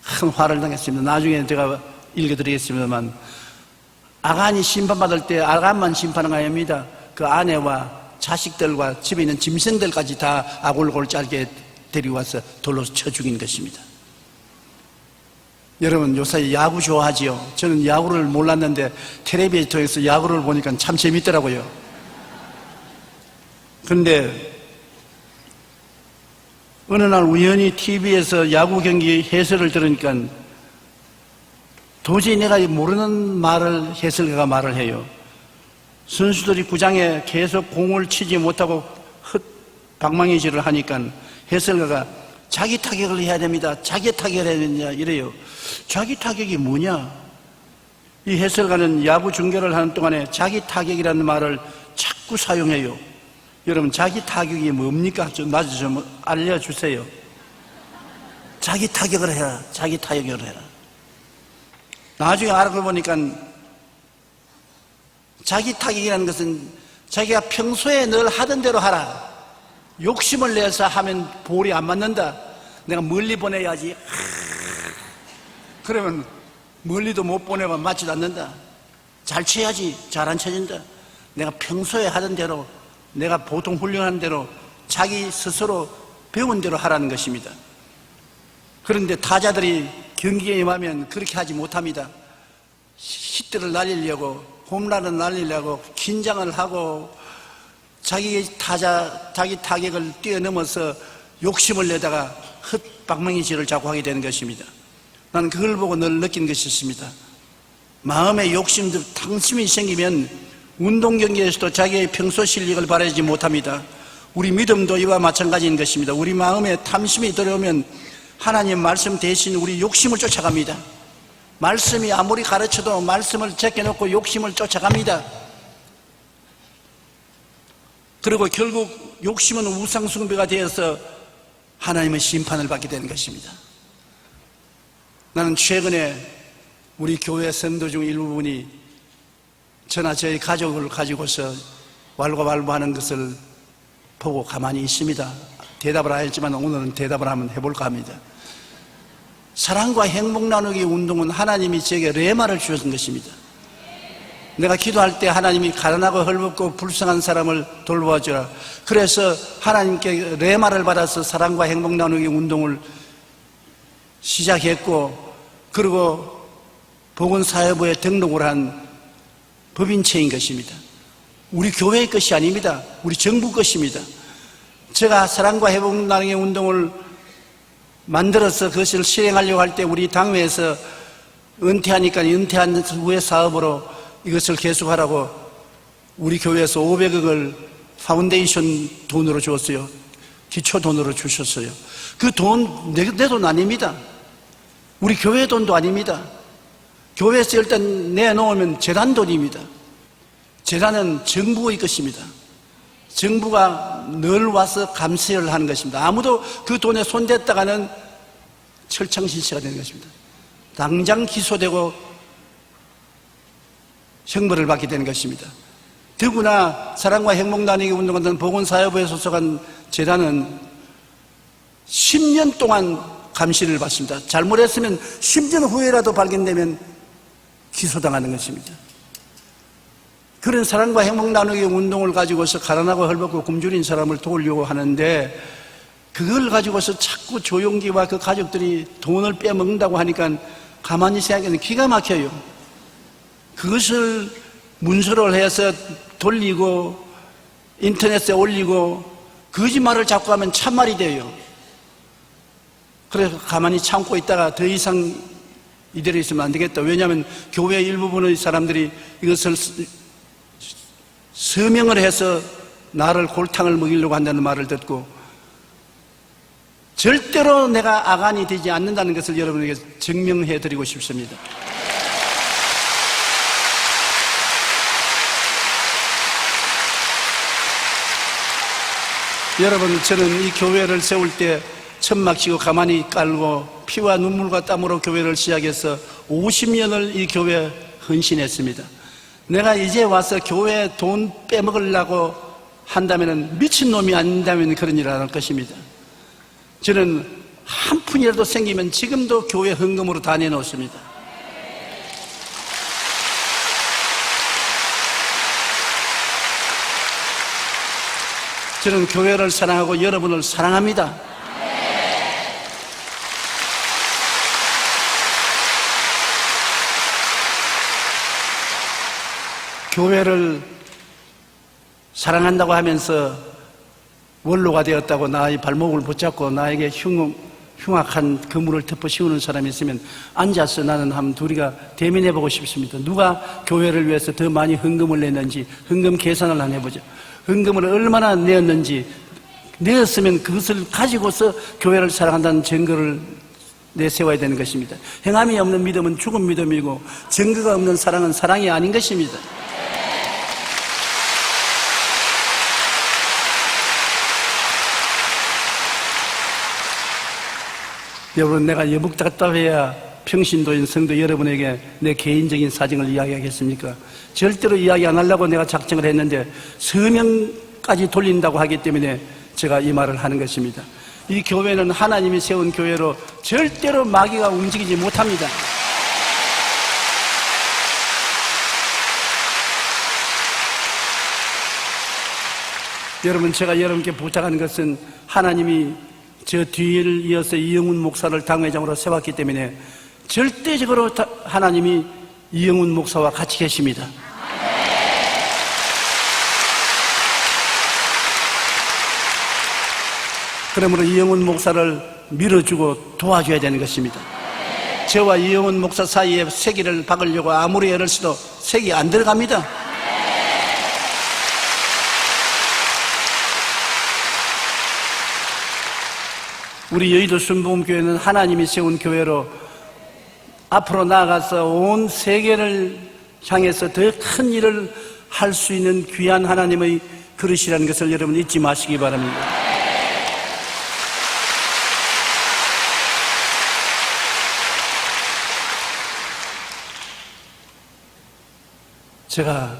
큰 화를 당했습니다. 나중에 제가 읽어드리겠습니다만, 아간이 심판받을 때 아간만 심판한 거 아닙니다. 그 아내와 자식들과 집에 있는 짐승들까지 다 아골골 짧게 데리고 와서 돌로 쳐 죽인 것입니다. 여러분 요새 야구 좋아하지요? 저는 야구를 몰랐는데 텔레비전 통해서 야구를 보니까 참 재밌더라고요. 그런데 어느 날 우연히 TV에서 야구 경기 해설을 들으니까 도저히 내가 모르는 말을 해설가가 말을 해요. 선수들이 구장에 계속 공을 치지 못하고 방망이질을 하니까 해설가가 자기 타격을 해야 됩니다. 자기 타격을 해야 되냐 이래요. 자기 타격이 뭐냐? 이 해설가는 야구 중계를 하는 동안에 자기 타격이라는 말을 자꾸 사용해요. 여러분 자기 타격이 뭡니까? 나도 좀 알려주세요. 자기 타격을 해라. 자기 타격을 해라. 나중에 알아보니까 자기 타격이라는 것은 자기가 평소에 늘 하던 대로 하라. 욕심을 내서 하면 볼이 안 맞는다. 내가 멀리 보내야지. 그러면 멀리도 못 보내면 맞지도 않는다. 잘 쳐야지 잘 안 쳐진다. 내가 평소에 하던 대로, 내가 보통 훈련하는 대로 자기 스스로 배운 대로 하라는 것입니다. 그런데 타자들이 경기에 임하면 그렇게 하지 못합니다. 히트를 날리려고, 홈런을 날리려고 긴장을 하고 자기 타격을 뛰어넘어서 욕심을 내다가 헛방망이질을 자꾸 하게 되는 것입니다. 나는 그걸 보고 늘 느낀 것이 있습니다. 마음의 욕심도 탐심이 생기면 운동 경기에서도 자기의 평소 실력을 발휘하지 못합니다. 우리 믿음도 이와 마찬가지인 것입니다. 우리 마음에 탐심이 들어오면 하나님 말씀 대신 우리 욕심을 쫓아갑니다. 말씀이 아무리 가르쳐도 말씀을 제껴놓고 욕심을 쫓아갑니다. 그리고 결국 욕심은 우상숭배가 되어서 하나님의 심판을 받게 되는 것입니다. 나는 최근에 우리 교회 성도 중 일부분이 저나 저희 가족을 가지고서 왈가왈부하는 것을 보고 가만히 있습니다. 대답을 안 했지만 오늘은 대답을 한번 해볼까 합니다. 사랑과 행복 나누기 운동은 하나님이 제게 레마를 주신 것입니다. 내가 기도할 때 하나님이 가난하고 헐벗고 불쌍한 사람을 돌보아주라. 그래서 하나님께 레마를 받아서 사랑과 행복 나누기 운동을 시작했고, 그리고 보건사회부에 등록을 한 법인체인 것입니다. 우리 교회의 것이 아닙니다. 우리 정부 것입니다. 제가 사랑과 행복 나누기 운동을 만들어서 그것을 실행하려고 할 때 우리 당회에서 은퇴하니까 은퇴한 후의 사업으로 이것을 계속하라고 우리 교회에서 500억을 파운데이션 돈으로 주었어요. 기초 돈으로 주셨어요. 그 돈 내 돈 아닙니다. 우리 교회 돈도 아닙니다. 교회에서 일단 내놓으면 재단 돈입니다. 재단은 정부의 것입니다. 정부가 늘 와서 감세를 하는 것입니다. 아무도 그 돈에 손댔다가는 철창실세가 되는 것입니다. 당장 기소되고 형벌을 받게 되는 것입니다. 더구나 사랑과 행복 나누기 운동하는 보건사회부에 소속한 재단은 10년 동안 감시를 받습니다. 잘못했으면 10년 후에라도 발견되면 기소당하는 것입니다. 그런 사랑과 행복 나누기 운동을 가지고서 가난하고 헐벗고 굶주린 사람을 도우려고 하는데, 그걸 가지고서 자꾸 조용기와 그 가족들이 돈을 빼먹는다고 하니까 가만히 생각하면 기가 막혀요. 그것을 문서를 해서 돌리고 인터넷에 올리고 거짓말을 자꾸 하면 참말이 돼요. 그래서 가만히 참고 있다가 더 이상 이대로 있으면 안 되겠다. 왜냐하면 교회 일부분의 사람들이 이것을 서명을 해서 나를 골탕을 먹이려고 한다는 말을 듣고 절대로 내가 아간이 되지 않는다는 것을 여러분에게 증명해 드리고 싶습니다. 여러분, 저는 이 교회를 세울 때 천막 치고 가만히 깔고 피와 눈물과 땀으로 교회를 시작해서 50년을 이 교회에 헌신했습니다. 내가 이제 와서 교회 돈 빼먹으려고 한다면 미친놈이 아닌다면 그런 일을 안 할 것입니다. 저는 한 푼이라도 생기면 지금도 교회 헌금으로 다 내놓습니다. 저는 교회를 사랑하고 여러분을 사랑합니다. 교회를 사랑한다고 하면서 원로가 되었다고 나의 발목을 붙잡고 나에게 흉악한 그물을 덮어 씌우는 사람이 있으면 앉아서 나는 한번 둘이가 대면해보고 싶습니다. 누가 교회를 위해서 더 많이 헌금을 냈는지 헌금 계산을 한번 해보죠. 헌금을 얼마나 내었는지, 내었으면 그것을 가지고서 교회를 사랑한다는 증거를 내세워야 되는 것입니다. 행함이 없는 믿음은 죽은 믿음이고 증거가 없는 사랑은 사랑이 아닌 것입니다. 여러분, 내가 여북답답해야 평신도인 성도 여러분에게 내 개인적인 사정을 이야기하겠습니까? 절대로 이야기 안 하려고 내가 작정을 했는데 서명까지 돌린다고 하기 때문에 제가 이 말을 하는 것입니다. 이 교회는 하나님이 세운 교회로 절대로 마귀가 움직이지 못합니다. 여러분, 제가 여러분께 부탁하는 것은 하나님이 저 뒤를 이어서 이영훈 목사를 당회장으로 세웠기 때문에 절대적으로 하나님이 이영훈 목사와 같이 계십니다. 그러므로 이영훈 목사를 밀어주고 도와줘야 되는 것입니다. 저와 이영훈 목사 사이에 세기를 박으려고 아무리 애를 써도 색이 안 들어갑니다. 우리 여의도 순복음교회는 하나님이 세운 교회로 앞으로 나아가서 온 세계를 향해서 더 큰 일을 할 수 있는 귀한 하나님의 그릇이라는 것을 여러분 잊지 마시기 바랍니다. 제가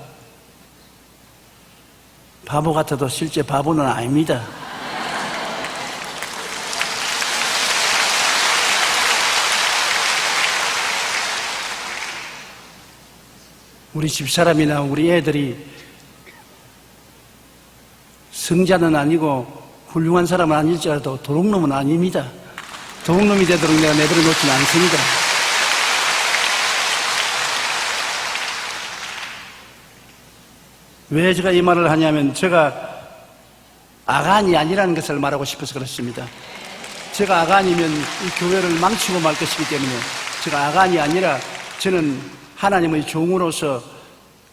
바보 같아도 실제 바보는 아닙니다. 우리 집사람이나 우리 애들이 성자는 아니고 훌륭한 사람은 아닐지라도 도둑놈은 아닙니다. 도둑놈이 되도록 내가 내버려 놓지는 않습니다. 왜 제가 이 말을 하냐면 제가 아간이 아니라는 것을 말하고 싶어서 그렇습니다. 제가 아간이면 이 교회를 망치고 말 것이기 때문에 제가 아간이 아니라 저는 하나님의 종으로서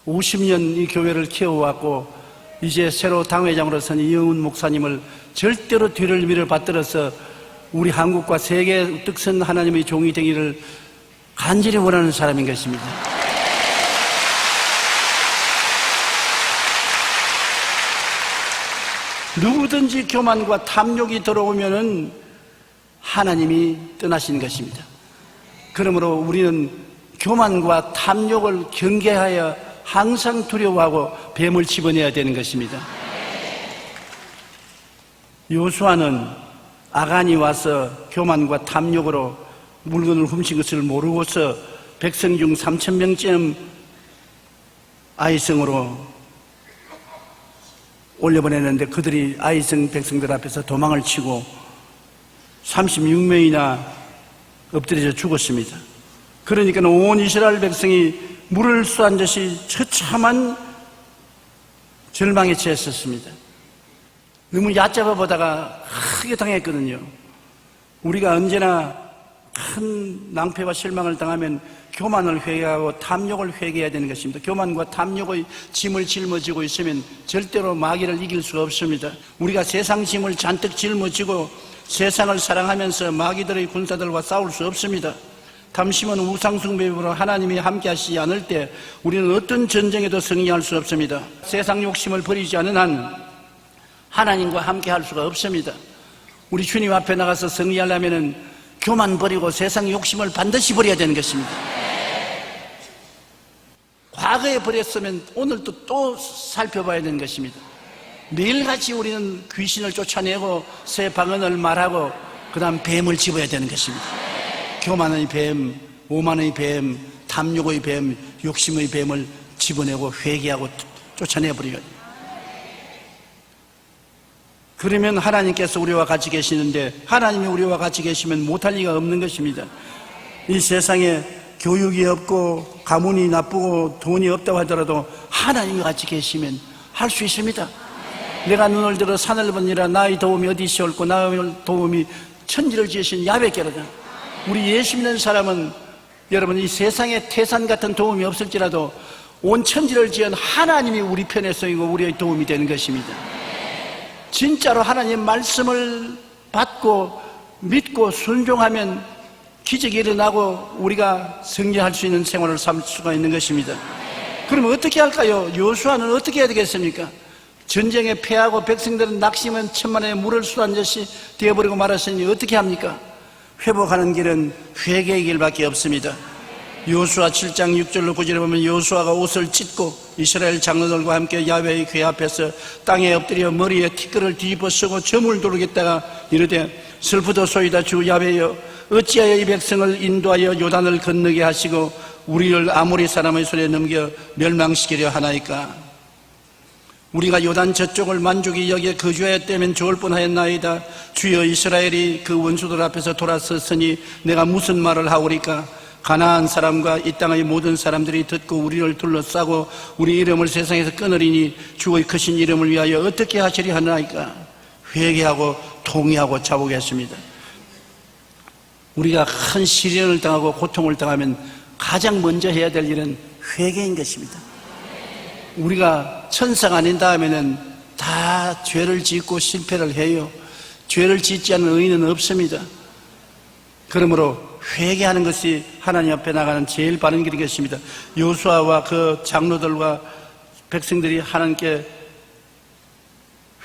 50년 이 교회를 키워왔고 이제 새로 당회장으로 선 이영훈 목사님을 절대로 뒤를 밀어 받들어서 우리 한국과 세계 뜻선 하나님의 종이 되기를 간절히 원하는 사람인 것입니다. 누구든지 교만과 탐욕이 들어오면은 하나님이 떠나신 것입니다. 그러므로 우리는 교만과 탐욕을 경계하여 항상 두려워하고 뱀을 집어내야 되는 것입니다. 요수아는 아간이 와서 교만과 탐욕으로 물건을 훔친 것을 모르고서 백성 중 3,000명쯤 아이성으로 올려보냈는데 그들이 아이성 백성들 앞에서 도망을 치고 36명이나 엎드려져 죽었습니다. 그러니까 온 이스라엘 백성이 물을 쏘한 듯이 처참한 절망에 처했었습니다. 너무 얕잡아 보다가 크게 당했거든요. 우리가 언제나 큰 낭패와 실망을 당하면 교만을 회개하고 탐욕을 회개해야 되는 것입니다. 교만과 탐욕의 짐을 짊어지고 있으면 절대로 마귀를 이길 수가 없습니다. 우리가 세상 짐을 잔뜩 짊어지고 세상을 사랑하면서 마귀들의 군사들과 싸울 수 없습니다. 담심은 우상숭배로 하나님이 함께 하시지 않을 때 우리는 어떤 전쟁에도 승리할 수 없습니다. 세상 욕심을 버리지 않은 한 하나님과 함께 할 수가 없습니다. 우리 주님 앞에 나가서 승리하려면 교만 버리고 세상 욕심을 반드시 버려야 되는 것입니다. 과거에 버렸으면 오늘도 또 살펴봐야 되는 것입니다. 매일같이 우리는 귀신을 쫓아내고 새 방언을 말하고 그 다음 뱀을 집어야 되는 것입니다. 교만의 뱀, 오만의 뱀, 탐욕의 뱀, 욕심의 뱀을 집어내고 회개하고 쫓아내버려야 돼요. 그러면 하나님께서 우리와 같이 계시는데 하나님이 우리와 같이 계시면 못할 리가 없는 것입니다. 이 세상에 교육이 없고 가문이 나쁘고 돈이 없다고 하더라도 하나님이 같이 계시면 할 수 있습니다. 내가 눈을 들어 산을 보니라 나의 도움이 어디서 올고 나의 도움이 천지를 지으신 야훼께로다. 우리 예수 믿는 사람은 여러분 이 세상에 태산 같은 도움이 없을지라도 온 천지를 지은 하나님이 우리 편에 서이고 우리의 도움이 되는 것입니다. 진짜로 하나님 말씀을 받고 믿고 순종하면 기적이 일어나고 우리가 승리할 수 있는 생활을 삼을 수가 있는 것입니다. 그러면 어떻게 할까요? 여호수아는 어떻게 해야 되겠습니까? 전쟁에 패하고 백성들은 낙심은 천만에 물을 쏟은 듯이 되어버리고 말았으니 어떻게 합니까? 회복하는 길은 회개의 길밖에 없습니다. 여호수아 7장 6절로 9절에 보면 여호수아가 옷을 찢고 이스라엘 장로들과 함께 야훼의 궤 앞에서 땅에 엎드려 머리에 티끌을 뒤집어 쓰고 점을 두르겠다가 이르되 슬프도소이다 주 야훼여 어찌하여 이 백성을 인도하여 요단을 건너게 하시고 우리를 아모리 사람의 손에 넘겨 멸망시키려 하나이까. 우리가 요단 저쪽을 만족이 여기에 거주하였다면 좋을 뻔하였나이다. 주여 이스라엘이 그 원수들 앞에서 돌아섰으니 내가 무슨 말을 하오리까. 가나안 사람과 이 땅의 모든 사람들이 듣고 우리를 둘러싸고 우리 이름을 세상에서 끊으리니 주의 크신 이름을 위하여 어떻게 하시리 하나이까. 회개하고 통회하고 자복했습니다. 우리가 큰 시련을 당하고 고통을 당하면 가장 먼저 해야 될 일은 회개인 것입니다. 우리가 천사가 아닌 다음에는 다 죄를 짓고 실패를 해요. 죄를 짓지 않는 의인은 없습니다. 그러므로 회개하는 것이 하나님 앞에 나가는 제일 바른 길인 것입니다. 여호수아와 그 장로들과 백성들이 하나님께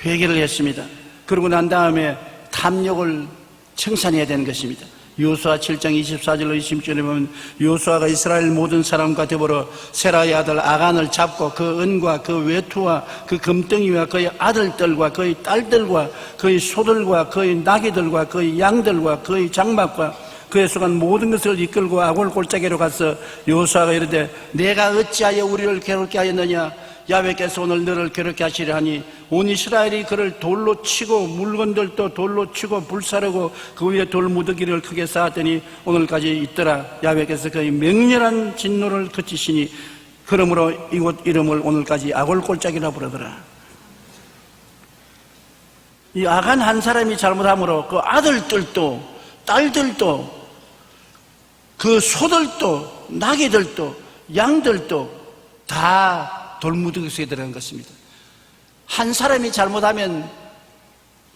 회개를 했습니다. 그러고 난 다음에 탐욕을 청산해야 되는 것입니다. 여호수아 7장 24절로 26절에 보면 여호수아가 이스라엘 모든 사람과 더불어 세라의 아들 아간을 잡고 그 은과 그 외투와 그 금덩이와 그의 아들들과 그의 딸들과 그의 소들과 그의 나귀들과 그의 양들과 그의 장막과 그에 속한 모든 것을 이끌고 아골 골짜기로 가서 여호수아가 이르되 내가 어찌하여 우리를 괴롭게 하였느냐. 야훼께서 오늘 너를 괴롭게 하시려 하니 온 이스라엘이 그를 돌로 치고 물건들도 돌로 치고 불사르고 그 위에 돌무더기를 크게 쌓았더니 오늘까지 있더라. 야훼께서 그의 맹렬한 진노를 그치시니 그러므로 이곳 이름을 오늘까지 아골 골짜기라 부르더라. 이 아간 한 사람이 잘못함으로 그 아들들도 딸들도 그 소들도 나귀들도 양들도 다 돌무더기 속에 들어간 것입니다. 한 사람이 잘못하면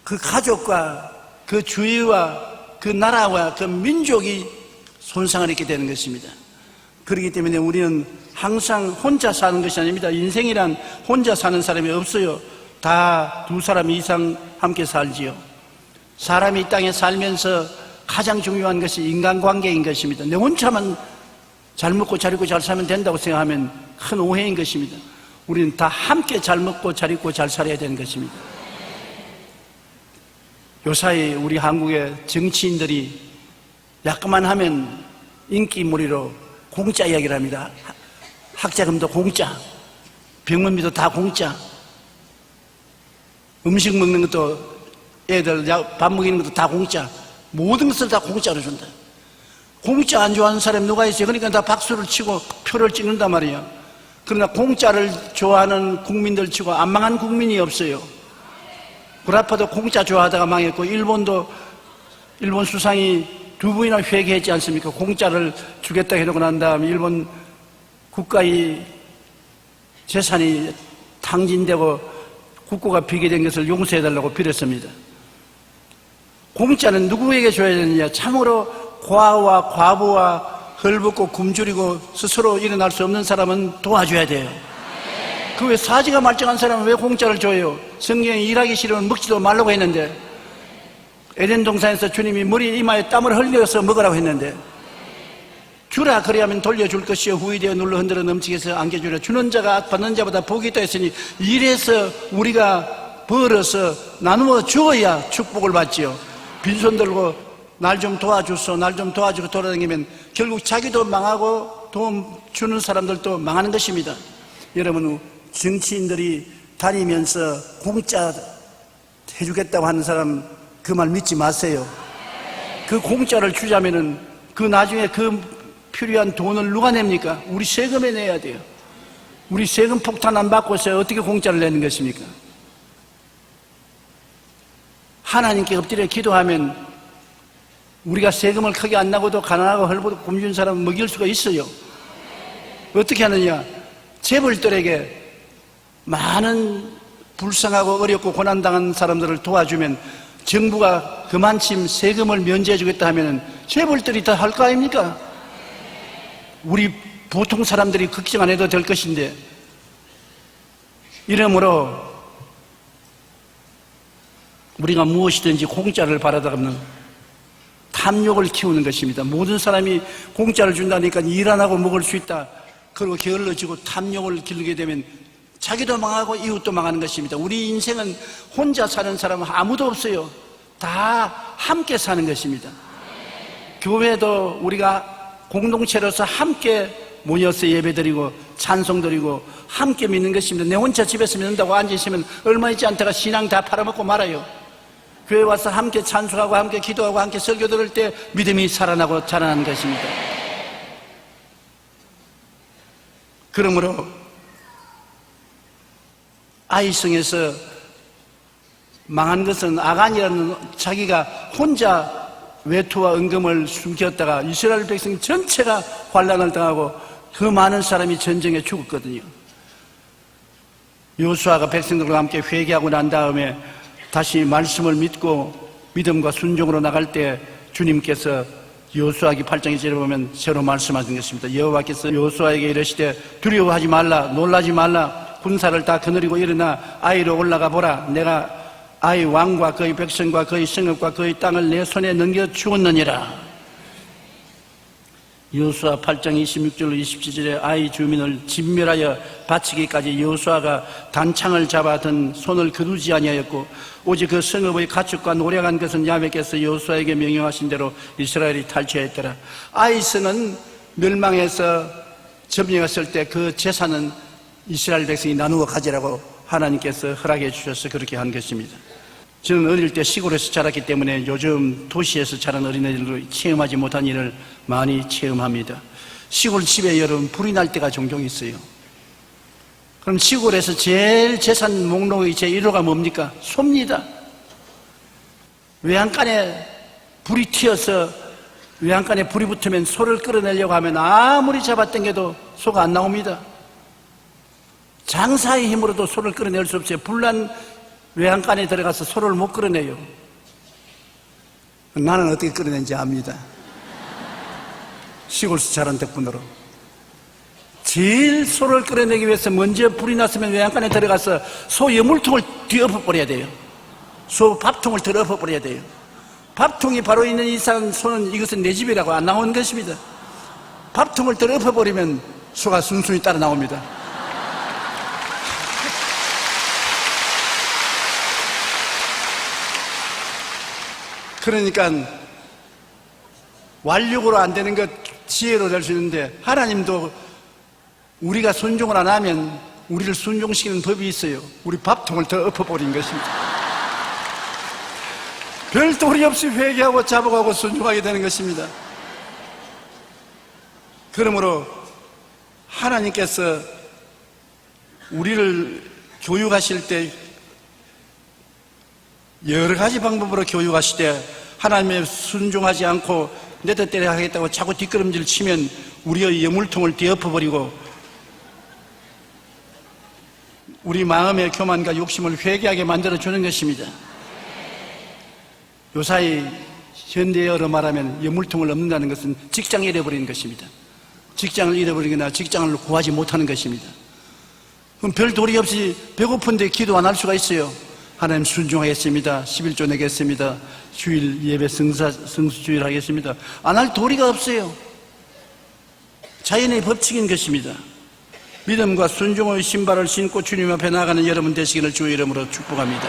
그 가족과 그 주위와 그 나라와 그 민족이 손상을 입게 되는 것입니다. 그렇기 때문에 우리는 항상 혼자 사는 것이 아닙니다. 인생이란 혼자 사는 사람이 없어요. 다 두 사람 이상 함께 살지요. 사람이 이 땅에 살면서 가장 중요한 것이 인간관계인 것입니다. 내 혼자만 잘 먹고 잘 입고 잘 살면 된다고 생각하면 큰 오해인 것입니다. 우리는 다 함께 잘 먹고 잘 입고 잘 살아야 되는 것입니다. 요사이 우리 한국의 정치인들이 약간만 하면 인기몰이로 공짜 이야기를 합니다. 학자금도 공짜, 병원비도 다 공짜, 음식 먹는 것도 애들 밥 먹이는 것도 다 공짜, 모든 것을 다 공짜로 준다. 공짜 안 좋아하는 사람이 누가 있어요? 그러니까 다 박수를 치고 표를 찍는단 말이야. 그러나 공짜를 좋아하는 국민들 치고 안 망한 국민이 없어요. 구라파도 공짜 좋아하다가 망했고, 일본 수상이 2번이나 회개했지 않습니까? 공짜를 주겠다 해놓고 난 다음에 일본 국가의 재산이 탕진되고 국고가 비게 된 것을 용서해달라고 빌었습니다. 공짜는 누구에게 줘야 되느냐? 참으로 고아와 과부와 헐벗고 굶주리고 스스로 일어날 수 없는 사람은 도와줘야 돼요. 그 왜 사지가 말짱한 사람은 왜 공짜를 줘요? 성경에 일하기 싫으면 먹지도 말라고 했는데, 에덴 동산에서 주님이 머리 이마에 땀을 흘려서 먹으라고 했는데, 주라 그리하면 돌려줄 것이요 후이되어 눌러 흔들어 넘치게 해서 안겨주라. 주는 자가 받는 자보다 복이 있다 했으니, 이래서 우리가 벌어서 나누어 주어야 축복을 받지요. 빈손 들고 날 좀 도와주소, 날 좀 도와주고 돌아다니면 결국 자기도 망하고 도움 주는 사람들도 망하는 것입니다. 여러분, 정치인들이 다니면서 공짜 해주겠다고 하는 사람 그 말 믿지 마세요. 그 공짜를 주자면은 그 나중에 그 필요한 돈을 누가 냅니까? 우리 세금에 내야 돼요. 우리 세금 폭탄 안 받고서 어떻게 공짜를 내는 것입니까? 하나님께 엎드려 기도하면 우리가 세금을 크게 안 나고도 가난하고 헐벗고 굶주린 사람은 먹일 수가 있어요. 어떻게 하느냐? 재벌들에게 많은 불쌍하고 어렵고 고난당한 사람들을 도와주면 정부가 그만큼 세금을 면제해 주겠다 하면 재벌들이 다 할 거 아닙니까? 우리 보통 사람들이 걱정 안 해도 될 것인데, 이러므로 우리가 무엇이든지 공짜를 바라다가는 탐욕을 키우는 것입니다. 모든 사람이 공짜를 준다니까 일 안 하고 먹을 수 있다, 그리고 게을러지고 탐욕을 기르게 되면 자기도 망하고 이웃도 망하는 것입니다. 우리 인생은 혼자 사는 사람은 아무도 없어요. 다 함께 사는 것입니다. 교회도 우리가 공동체로서 함께 모여서 예배드리고 찬송드리고 함께 믿는 것입니다. 내 혼자 집에서 믿는다고 앉아있으면 얼마 있지 않다가 신앙 다 팔아먹고 말아요. 교회 와서 함께 찬송하고 함께 기도하고 함께 설교 들을 때 믿음이 살아나고 자라나는 것입니다. 그러므로 아이성에서 망한 것은 아간이라는 자기가 혼자 외투와 은금을 숨겼다가 이스라엘 백성 전체가 환난을 당하고 그 많은 사람이 전쟁에 죽었거든요. 여호수아가 백성들과 함께 회개하고 난 다음에 다시 말씀을 믿고 믿음과 순종으로 나갈 때 주님께서 여호수아기 8장에 보면 새로 말씀하신 것입니다. 여호와께서 여호수아에게 이르시되 두려워하지 말라, 놀라지 말라, 군사를 다 거느리고 일어나 아이로 올라가 보라. 내가 아이 왕과 그의 백성과 그의 성읍과 그의 땅을 내 손에 넘겨 주었느니라. 여호수아 8장 26절로 27절에 아이 주민을 진멸하여 바치기까지 여호수아가 단창을 잡아 든 손을 거두지 아니하였고, 오직 그 성읍의 가축과 노력한 것은 야훼께서 여호수아에게 명령하신 대로 이스라엘이 탈취하였더라. 아이스는 멸망해서 점령했을 때 그 재산은 이스라엘 백성이 나누어 가지라고 하나님께서 허락해 주셔서 그렇게 한 것입니다. 저는 어릴 때 시골에서 자랐기 때문에 요즘 도시에서 자란 어린애들로 체험하지 못한 일을 많이 체험합니다. 시골 집에 여러분 불이 날 때가 종종 있어요. 그럼 시골에서 제일 재산 목록의 제1호가 뭡니까? 소입니다. 외양간에 불이 튀어서 외양간에 불이 붙으면 소를 끌어내려고 하면 아무리 잡아당겨도 소가 안 나옵니다. 장사의 힘으로도 소를 끌어낼 수 없어요. 불난 외양간에 들어가서 소를 못 끌어내요. 나는 어떻게 끌어낸지 압니다. 시골에서 자란 덕분으로. 제일 소를 끌어내기 위해서 먼저 불이 났으면 외양간에 들어가서 소 여물통을 뒤엎어버려야 돼요. 소 밥통을 들어엎어버려야 돼요. 밥통이 바로 있는 이상 소는 이것은 내 집이라고 안 나오는 것입니다. 밥통을 들어엎어버리면 소가 순순히 따라 나옵니다. 그러니까 완력으로 안 되는 것 지혜로 될 수 있는데, 하나님도 우리가 순종을 안 하면 우리를 순종시키는 법이 있어요. 우리 밥통을 더 엎어버린 것입니다. 별 도리 없이 회개하고 자복하고 순종하게 되는 것입니다. 그러므로 하나님께서 우리를 교육하실 때 여러 가지 방법으로 교육하실 때 하나님의 순종하지 않고 내 뜻대로 하겠다고 자꾸 뒷걸음질 치면 우리의 여물통을 뒤엎어버리고 우리 마음의 교만과 욕심을 회개하게 만들어주는 것입니다. 요사이 현대어로 말하면 여물통을 얻는다는 것은 직장을 잃어버리는 것입니다. 직장을 잃어버리거나 직장을 구하지 못하는 것입니다. 그럼 별 도리 없이 배고픈데 기도 안 할 수가 있어요. 하나님 순종하겠습니다. 11조 내겠습니다. 주일 예배 성수주일 하겠습니다. 안 할 도리가 없어요. 자연의 법칙인 것입니다. 믿음과 순종의 신발을 신고 주님 앞에 나가는 여러분 되시기를 주의 이름으로 축복합니다.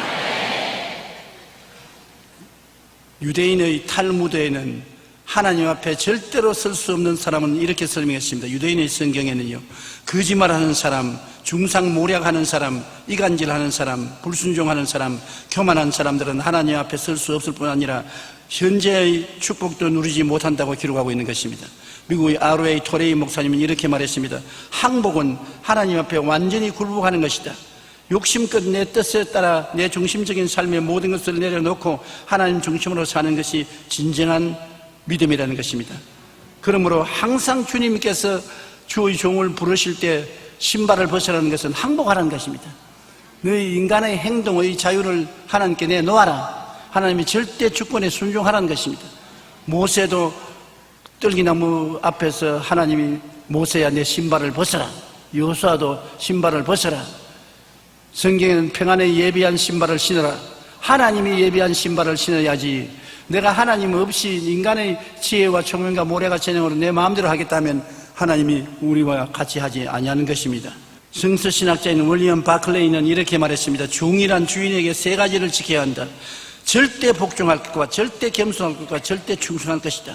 유대인의 탈무드에는 하나님 앞에 절대로 설 수 없는 사람은 이렇게 설명했습니다. 유대인의 성경에는요, 거짓말하는 사람, 중상모략하는 사람, 이간질하는 사람, 불순종하는 사람, 교만한 사람들은 하나님 앞에 설 수 없을 뿐 아니라 현재의 축복도 누리지 못한다고 기록하고 있는 것입니다. 미국의 R.A. 토레이 목사님은 이렇게 말했습니다. 항복은 하나님 앞에 완전히 굴복하는 것이다. 욕심껏 내 뜻에 따라 내 중심적인 삶의 모든 것을 내려놓고 하나님 중심으로 사는 것이 진정한 믿음이라는 것입니다. 그러므로 항상 주님께서 주의 종을 부르실 때 신발을 벗으라는 것은 항복하라는 것입니다. 너희 인간의 행동의 자유를 하나님께 내놓아라. 하나님이 절대 주권에 순종하라는 것입니다. 모세도 떨기나무 앞에서 하나님이 모세야 내 신발을 벗어라. 여호수아도 신발을 벗어라. 성경에는 평안에 예비한 신발을 신어라. 하나님이 예비한 신발을 신어야지. 내가 하나님 없이 인간의 지혜와 총명과 모래가 재능으로 내 마음대로 하겠다면 하나님이 우리와 같이 하지 아니하는 것입니다. 성서신학자인 윌리엄 바클레이는 이렇게 말했습니다. 종이란 주인에게 세 가지를 지켜야 한다. 절대 복종할 것과 절대 겸손할 것과 절대 충성할 것이다.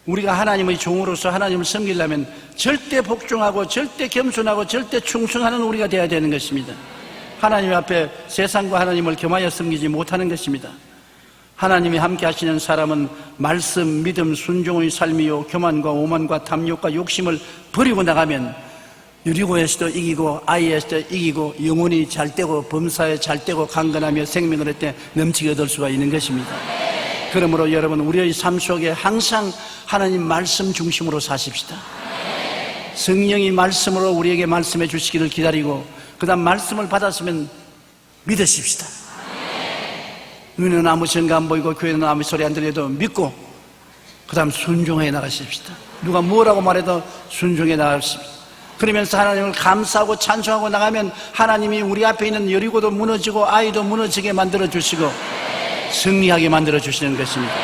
우리가 하나님의 종으로서 하나님을 섬기려면 절대 복종하고 절대 겸손하고 절대 충성하는 우리가 되어야 되는 것입니다. 하나님 앞에 세상과 하나님을 겸하여 섬기지 못하는 것입니다. 하나님이 함께 하시는 사람은 말씀, 믿음, 순종의 삶이요 교만과 오만과 탐욕과 욕심을 버리고 나가면 여리고에서도 이기고 아이에서도 이기고 영혼이 잘되고 범사에 잘되고 강건하며 생명을 얻되 넘치게 얻을 수가 있는 것입니다. 그러므로 여러분 우리의 삶 속에 항상 하나님 말씀 중심으로 사십시다. 성령이 말씀으로 우리에게 말씀해 주시기를 기다리고 그 다음 말씀을 받았으면 믿으십시다. 눈에는 아무 증거 안 보이고 교회는 아무 소리 안 들려도 믿고 그 다음 순종해 나가십시다. 누가 뭐라고 말해도 순종해 나가십시다. 그러면서 하나님을 감사하고 찬송하고 나가면 하나님이 우리 앞에 있는 여리고도 무너지고 아이도 무너지게 만들어 주시고 승리하게 만들어 주시는 것입니다.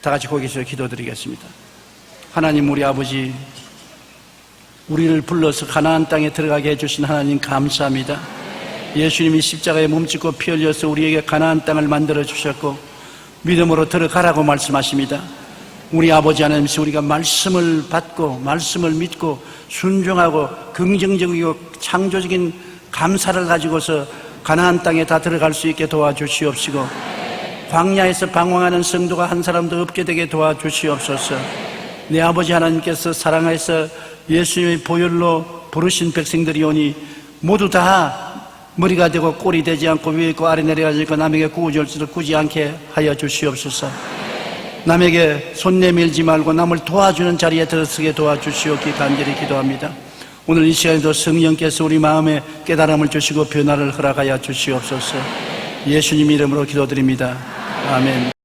다 같이 거기서 기도드리겠습니다. 하나님 우리 아버지, 우리를 불러서 가나안 땅에 들어가게 해주신 하나님 감사합니다. 예수님이 십자가에 몸짓고 피 흘려서 우리에게 가나안 땅을 만들어 주셨고 믿음으로 들어가라고 말씀하십니다. 우리 아버지 하나님, 우리가 말씀을 받고 말씀을 믿고 순종하고 긍정적이고 창조적인 감사를 가지고서 가나안 땅에 다 들어갈 수 있게 도와주시옵시고 광야에서 방황하는 성도가 한 사람도 없게 되게 도와주시옵소서. 내 아버지 하나님께서 사랑해서 예수님의 보혈로 부르신 백성들이 오니 모두 다 머리가 되고 꼴이 되지 않고 위에 있고 아래 내려가지고 남에게 구우절수를 꾸지 않게 하여 주시옵소서. 남에게 손 내밀지 말고 남을 도와주는 자리에 들어서게 도와주시옵기 간절히 기도합니다. 오늘 이 시간에도 성령께서 우리 마음에 깨달음을 주시고 변화를 허락하여 주시옵소서. 예수님 이름으로 기도드립니다. 아멘.